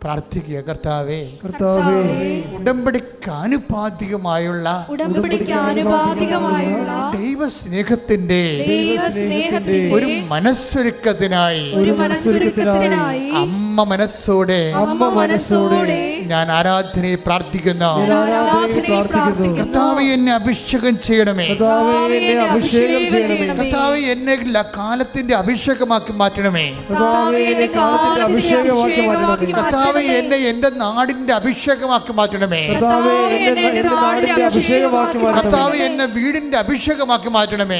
പ്രാർത്ഥിക്കുക, കർത്താവേ ഉടമ്പടിക്ക് ആനുപാതികമായുള്ള ദൈവസ്നേഹത്തിന്റെ ഒരു മനസ്സൊരുക്കത്തിനായി അമ്മ മനസ്സോടെ ഞാൻ ആരാധനയെ പ്രാർത്ഥിക്കുന്നു. കർത്താവേ എന്നെ അഭിഷേകം ചെയ്യണമേ. കർത്താവേ എന്നെ കാലത്തിന്റെ അഭിഷേകമാക്കി മാറ്റണമേ. കർത്താവേ എന്നെ എൻ്റെ നാടിന്റെ അഭിഷേകമാക്കി മാറ്റണമേ. കർത്താവേ എന്നെ വീടിന്റെ അഭിഷേകമാക്കി മാറ്റണമേ.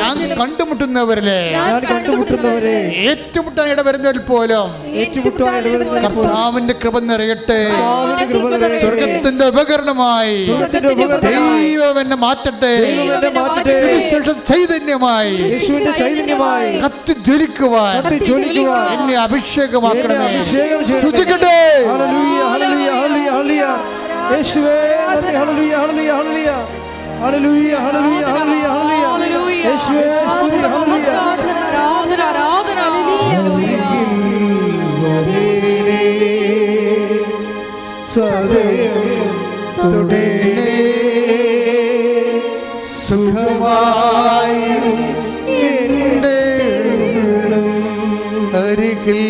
ഞാൻ കണ്ടുമുട്ടുന്നവരിലെ ഏറ്റുമുട്ടാൻ ഇടവരുന്നവരിൽ പോലും കർത്താവിന്റെ കൃപ നിറയട്ടെ. സ്വർഗത്തിന്റെ ഉപകരണമായി ദൈവം എന്നെ മാറ്റട്ടെ. ചൈതന്യമായി കത്തി ജ്വലിക്കുവാൻ എന്നെ അഭിഷേകമാക്കണമേ. ശ്രുതിക്കട്ടെ. യേശുവേ നന്ദി. ഹല്ലേലൂയ ഹല്ലേലൂയ ഹല്ലേലൂയ ഹല്ലേലൂയ ഹല്ലേലൂയ ഹല്ലേലൂയ യേശുവേ സ്തുതി. ഹല്ലേലൂയ ആരാധന ആരാധന ഹല്ലേലൂയ. സദയം തുടേണേ സുഖമായിടും എൻ്റെ ഉള്ളം അരികിൽ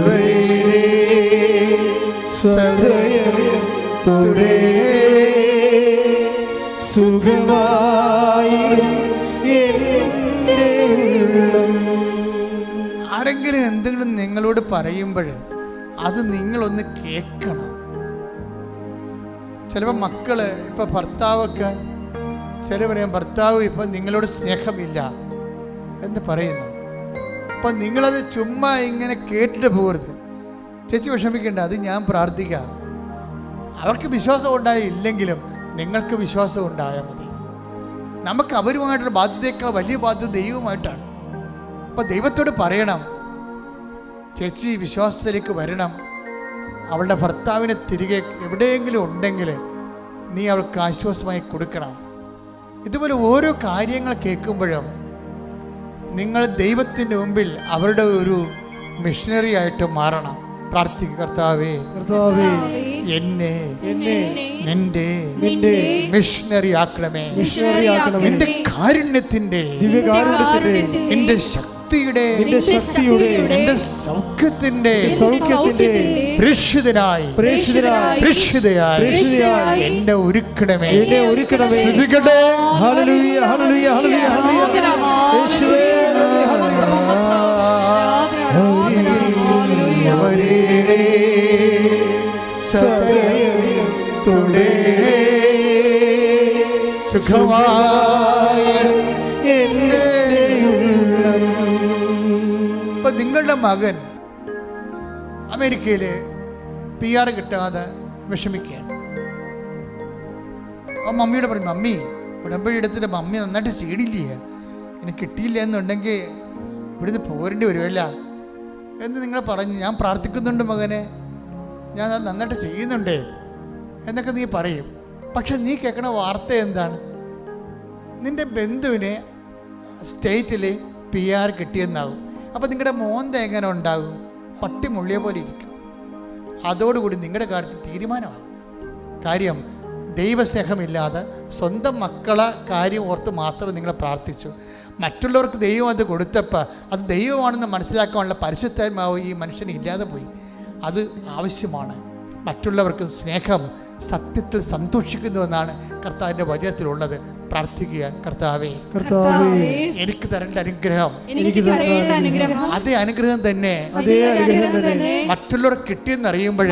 വരേണേ. സദയം തുടേണേ സുഖമായിടും എൻ്റെ ഉള്ളം. ആരെങ്കിലും എന്തെങ്കിലും നിങ്ങളോട് പറയുമ്പോൾ അത് നിങ്ങളൊന്ന് കേൾക്കണം. ചിലപ്പോൾ മക്കള്, ഇപ്പം ഭർത്താവൊക്കെ ചില പറയും ഭർത്താവ് ഇപ്പം നിങ്ങളോട് സ്നേഹമില്ല എന്ന് പറയുന്നു. അപ്പം നിങ്ങളത് ചുമ്മാ ഇങ്ങനെ കേട്ടിട്ട് പോകരുത്. ചേച്ചി വിഷമിക്കേണ്ട, അത് ഞാൻ പ്രാർത്ഥിക്കാം. അവർക്ക് വിശ്വാസം ഉണ്ടായില്ലെങ്കിലും നിങ്ങൾക്ക് വിശ്വാസം ഉണ്ടായാൽ മതി. നമുക്ക് അവരുമായിട്ടുള്ള ബാധ്യതയേക്കാൾ വലിയ ബാധ്യത ദൈവമായിട്ടാണ്. അപ്പം ദൈവത്തോട് പറയണം, ചേച്ചി വിശ്വാസത്തിലേക്ക് വരണം. അവളുടെ ഭർത്താവിനെ തിരികെ എവിടെയെങ്കിലും ഉണ്ടെങ്കിൽ നീ അവൾക്ക് ആശ്വാസമായി കൊടുക്കണം. ഇതുപോലെ ഓരോ കാര്യങ്ങൾ കേൾക്കുമ്പോഴും നിങ്ങൾ ദൈവത്തിൻ്റെ മുമ്പിൽ അവരുടെ ഒരു മിഷനറി ആയിട്ട് മാറണം. പ്രാർത്ഥിക്കുക, കർത്താവേ എന്നെ നിന്റെ മിഷനറി ആക്കണമേ. നിന്റെ കാരുണ്യത്തിന്റെ നിന്റെ ശക്തിയുടെ നിന്റെ സൗഖ്യത്തിന്റെ പ്രേക്ഷിതനായി എന്നെ ഒരുക്കണമേ. ശ്രദ്ധിക്കട്ടെ. ഹല്ലേലൂയ ഹല്ലേലൂയ ഹല്ലേലൂയ യേശുവേ ഇപ്പൊ നിങ്ങളുടെ മകൻ അമേരിക്കയില് PR കിട്ടാതെ വിഷമിക്കുകയാണ്. ആ മമ്മിയോട് പറയും, മമ്മി ഉടമ്പടി എടുത്തിട്ട് മമ്മി നന്നായിട്ട് സീഡില്ലേ, എനിക്ക് കിട്ടിയില്ല എന്നുണ്ടെങ്കിൽ ഇവിടുന്ന് പോരേണ്ടി വരുമല്ല എന്ന് നിങ്ങൾ പറഞ്ഞു. ഞാൻ പ്രാർത്ഥിക്കുന്നുണ്ട് മകനെ, ഞാൻ അത് നന്നായിട്ട് ചെയ്യുന്നുണ്ട് എന്നൊക്കെ നീ പറയും. പക്ഷെ നീ കേൾക്കണ വാർത്ത എന്താണ്? നിൻ്റെ ബന്ധുവിന് സ്റ്റേറ്റിൽ PR കിട്ടിയെന്നാകും. അപ്പോൾ നിങ്ങളുടെ മോന്ത എങ്ങനെ ഉണ്ടാകും? പട്ടി മുള്ളിയ പോലെ ഇരിക്കും. അതോടുകൂടി നിങ്ങളുടെ കാര്യത്തിൽ തീരുമാനമാകും. കാര്യം ദൈവസ്നേഹമില്ലാതെ സ്വന്തം മക്കളെ കാര്യം ഓർത്ത് മാത്രം നിങ്ങൾ പ്രാർത്ഥിച്ചു. മറ്റുള്ളവർക്ക് ദൈവം അത് കൊടുത്തപ്പോൾ അത് ദൈവമാണെന്ന് മനസ്സിലാക്കാനുള്ള പരിശുദ്ധാത്മാവ് ഈ മനുഷ്യന് ഇല്ലാതെ പോയി. അത് ആവശ്യമാണ്. മറ്റുള്ളവർക്ക് സ്നേഹം സത്യത്തിൽ സന്തോഷിക്കുന്നുവെന്നാണ് കർത്താവിൻ്റെ വചനത്തിലുള്ളത്. പ്രാർത്ഥിക്കുക. കർത്താവേ, കർത്താവേ, എനിക്ക് തരേണ്ട അനുഗ്രഹം, എനിക്ക് തരേണ്ട അനുഗ്രഹം, അതേ അനുഗ്രഹം തന്നെ മറ്റുള്ളവർ കിട്ടിയെന്നറിയുമ്പോൾ,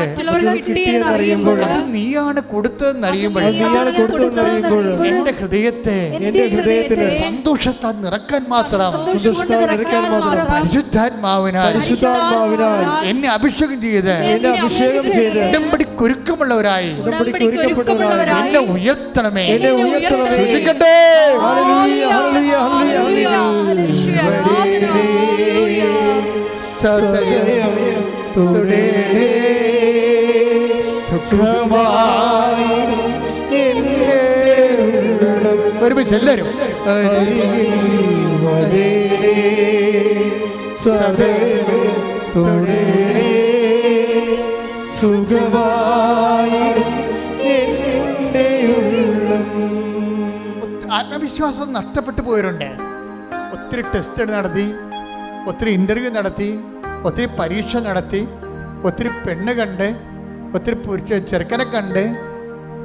അത് നീയാണ് കൊടുത്തതെന്നറിയുമ്പോൾ, എന്റെ ഹൃദയത്തെ സന്തോഷത്താൽ നിറക്കാൻ മാത്രം പരിശുദ്ധാത്മാവിനാൽ എന്നെ അഭിഷേകം ചെയ്ത് ഉടമ്പടി കുരുക്കമുള്ളവരായി എന്നെ ഉയർത്തണമേ. ശ്രദ്ധിക്കട്ടെ. ഒരുമിച്ച് എല്ലാവരും ആത്മവിശ്വാസം നഷ്ടപ്പെട്ടു പോയവരുണ്ട്. ഒത്തിരി ടെസ്റ്റ് നടത്തി, ഒത്തിരി ഇൻ്റർവ്യൂ നടത്തി, ഒത്തിരി പരീക്ഷ നടത്തി, ഒത്തിരി പെണ്ണ് കണ്ട്, ഒത്തിരി ചെറുക്കനെ കണ്ട്,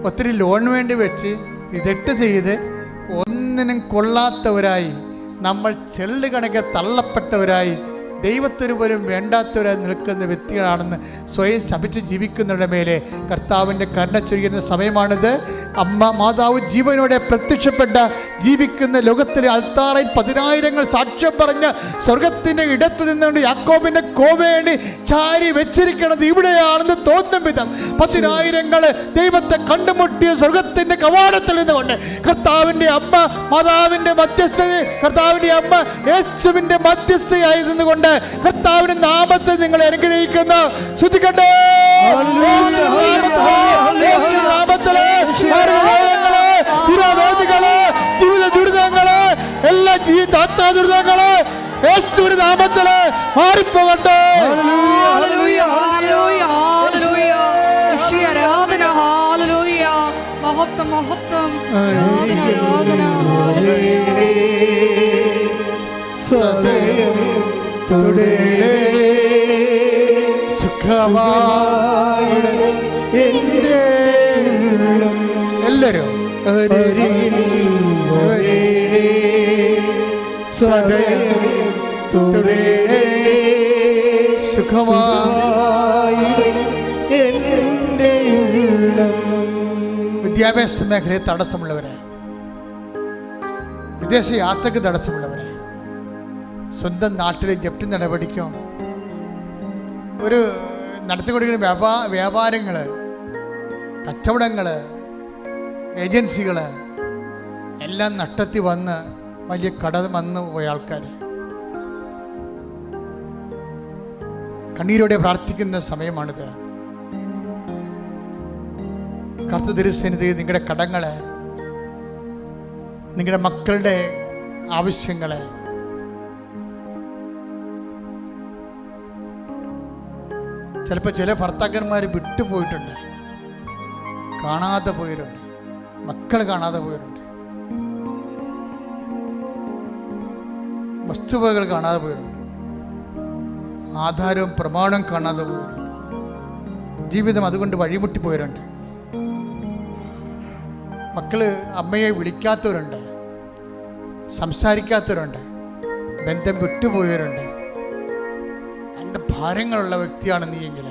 ഒത്തിരി ലോൺ വേണ്ടി വെച്ച് റിജക്റ്റ് ചെയ്ത് ഒന്നിനും കൊള്ളാത്തവരായി, നമ്മൾ ചെല്ല് കണക്കെ തള്ളപ്പെട്ടവരായി, ദൈവത്തിന് പോലും വേണ്ടാത്തവരായി നിൽക്കുന്ന വ്യക്തികളാണെന്ന് സ്വയം ശപിച്ച് ജീവിക്കുന്നവരുടെ മേലെ കർത്താവിൻ്റെ കരുണ ചൊരിയുന്ന സമയമാണിത്. അമ്മ മാതാവ് ജീവനോടെ പ്രത്യക്ഷപ്പെട്ട ജീവിക്കുന്ന ലോകത്തിലെ അൾത്താറയിൽ 10,000 സാക്ഷ്യം പറഞ്ഞ് സ്വർഗത്തിൻ്റെ ഇടത്തു നിന്നുകൊണ്ട് യാക്കോബിൻ്റെ കോവേണി ചാരി വെച്ചിരിക്കുന്നത് ഇവിടെയാണെന്ന് തോന്നും വിധം 10,000 ദൈവത്തെ കണ്ടുമുട്ടിയ സ്വർഗത്തിൻ്റെ കവാടത്തിൽ നിന്നുകൊണ്ട് കർത്താവിൻ്റെ അമ്മ മാതാവിൻ്റെ മധ്യസ്ഥ, കർത്താവിൻ്റെ അമ്മ യേശുവിൻ്റെ മധ്യസ്ഥയായി നിന്നുകൊണ്ട് കർത്താവിന്റെ നാമത്തിൽ നിങ്ങളെ അനുഗ്രഹിക്കുന്നു. ശ്രുതിക്കട്ടെ. ദുരിതങ്ങള് എല്ലാ ദുരിതങ്ങള് യേശുവിന്റെ നാമത്തില് മാറിപ്പോകട്ടെ. മഹത്വം മഹത്വം ആരാധന സദയം തുടരെ സുഖമായി എല്ലാവരും സദയം തുടരെ സുഖമായി എൻ്റെ ഉള്ളം. വിദ്യാഭ്യാസ മേഖലയിൽ തടസ്സമുള്ളവരെ, വിദേശ യാത്രയ്ക്ക് തടസ്സമുള്ളവരെ, സ്വന്തം നാട്ടിലെ ജപ്തി നടപടിക്കും ഒരു നടത്തിക്കൊണ്ടിരിക്കുന്ന വ്യാപാരങ്ങൾ, കച്ചവടങ്ങൾ, ഏജൻസികൾ എല്ലാം നഷ്ടത്തിൽ വന്ന് വലിയ കട വന്നു പോയ ആൾക്കാർ കണ്ണീരോടെ പ്രാർത്ഥിക്കുന്ന സമയമാണിത്. കർത്തൃ തിരുസന്നിധിയിൽ നിങ്ങളുടെ കടങ്ങൾ, നിങ്ങളുടെ മക്കളുടെ ആവശ്യങ്ങൾ, ചിലപ്പോൾ ചില ഭർത്താക്കന്മാർ വിട്ടുപോയിട്ടുണ്ട്, കാണാതെ പോയവരുണ്ട്, മക്കൾ കാണാതെ പോയവരുണ്ട്, വസ്തുവകൾ കാണാതെ പോയവരുണ്ട്, ആധാരവും പ്രമാണവും കാണാതെ പോയവരുണ്ട്, ജീവിതം അതുകൊണ്ട് വഴിമുട്ടിപ്പോയവരുണ്ട്, മക്കള് അമ്മയെ വിളിക്കാത്തവരുണ്ട്, സംസാരിക്കാത്തവരുണ്ട്, ബന്ധം വിട്ടുപോയവരുണ്ട്. എൻ്റെ ഭാരങ്ങളുള്ള വ്യക്തിയാണ് നീയെങ്കിൽ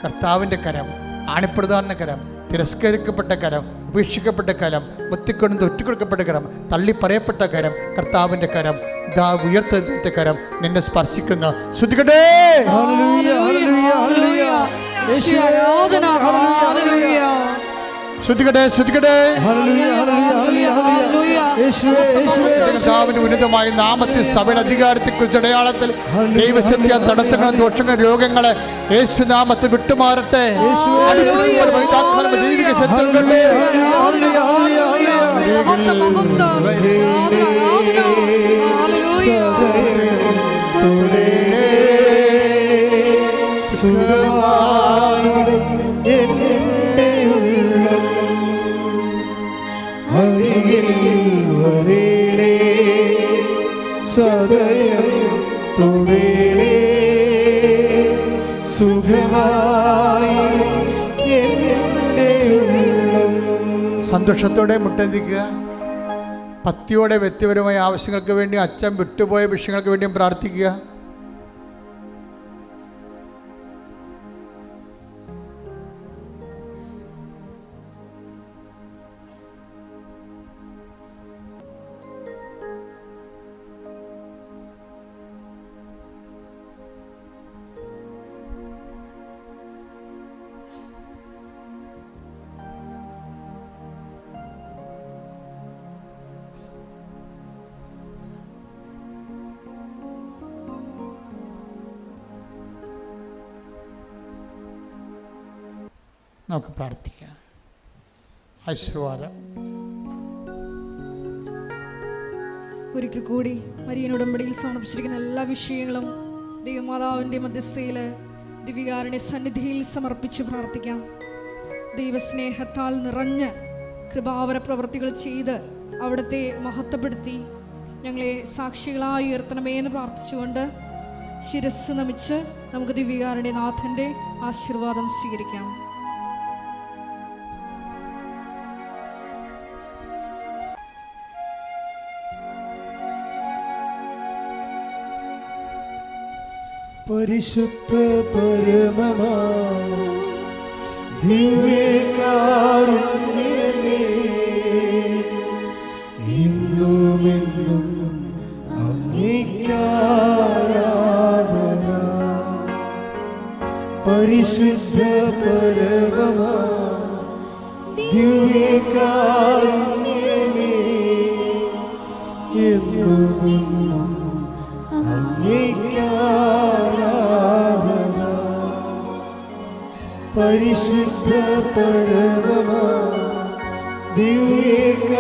കർത്താവിൻ്റെ കരം, ആണിപ്രധാന കരം, തിരസ്കരിക്കപ്പെട്ട കരം, ഉപേക്ഷിക്കപ്പെട്ട കരം, മുത്തിക്കൊണ്ട് ഒറ്റിക്കൊടുക്കപ്പെട്ട കരം, തള്ളിപ്പറയപ്പെട്ട കരം, കർത്താവിൻ്റെ കരം, ഇതാ ഉയർത്തെഴുന്നേറ്റ കരം നിന്നെ സ്പർശിക്കുന്നു. ശ്രുതിക്കട്ടെ. ശ്രുതിക്കട്ടെ, ശ്രുതിക്കട്ടെ. കർത്താവിന്റെ ഉന്നതമായ നാമത്തിൽ സഭയുടെ അധികാരത്തെക്കുറിച്ച് അടയാളത്തിൽ ദൈവശക്തിയ തടസ്സങ്ങൾ, ദോഷങ്ങൾ, രോഗങ്ങളെ യേശുനാമത്തിൽ വിട്ടുമാറട്ടെ. ദൈവിക ശത്രുക്കളുടെ സദയം തുടരെ സുഖമായി എൻ്റെ ഉള്ളം. സന്തോഷത്തോടെ മുട്ടന്തിക്കുക. ഭക്തിയോടെ വ്യക്തിപരമായ ആവശ്യങ്ങൾക്ക് വേണ്ടിയും അച്ഛൻ വിട്ടുപോയ വിഷയങ്ങൾക്ക് വേണ്ടിയും പ്രാർത്ഥിക്കുക. നമുക്ക് പ്രാർത്ഥിക്കാം. ആശീർവാദം. ഒരിക്കൽ കൂടി മരിയൻ ഉടമ്പടിയിൽ സമർപ്പിച്ചിരിക്കുന്ന എല്ലാ വിഷയങ്ങളും ദൈവമാതാവിൻ്റെ മധ്യസ്ഥയിൽ ദിവ്യകാരുണ്യ സന്നിധിയിൽ സമർപ്പിച്ച് പ്രാർത്ഥിക്കാം. ദൈവസ്നേഹത്താൽ നിറഞ്ഞ് കൃപാവര പ്രവൃത്തികൾ ചെയ്ത് അവിടുത്തെ മഹത്വപ്പെടുത്തി ഞങ്ങളെ സാക്ഷികളായി ഉയർത്തണമേ എന്ന് പ്രാർത്ഥിച്ചുകൊണ്ട് ശിരസ് നമിച്ച് നമുക്ക് ദിവ്യകാരുണ്യ നാഥൻ്റെ ആശീർവാദം സ്വീകരിക്കാം. പരിശുദ്ധ പരമമാ ദിവ്യകാരുണ്യമേ, ഇന്നുമെന്നും അങ്ങേക്കാരാധന. പരിശുദ്ധ പരമമാ ദിവ്യകാരുണ്യമേ, എന്നുമെന്നും അങ്ങേക്കാരാധന. പരിശുദ്ധ പരമമാ ദിവ്യകാരുണ്യമേ,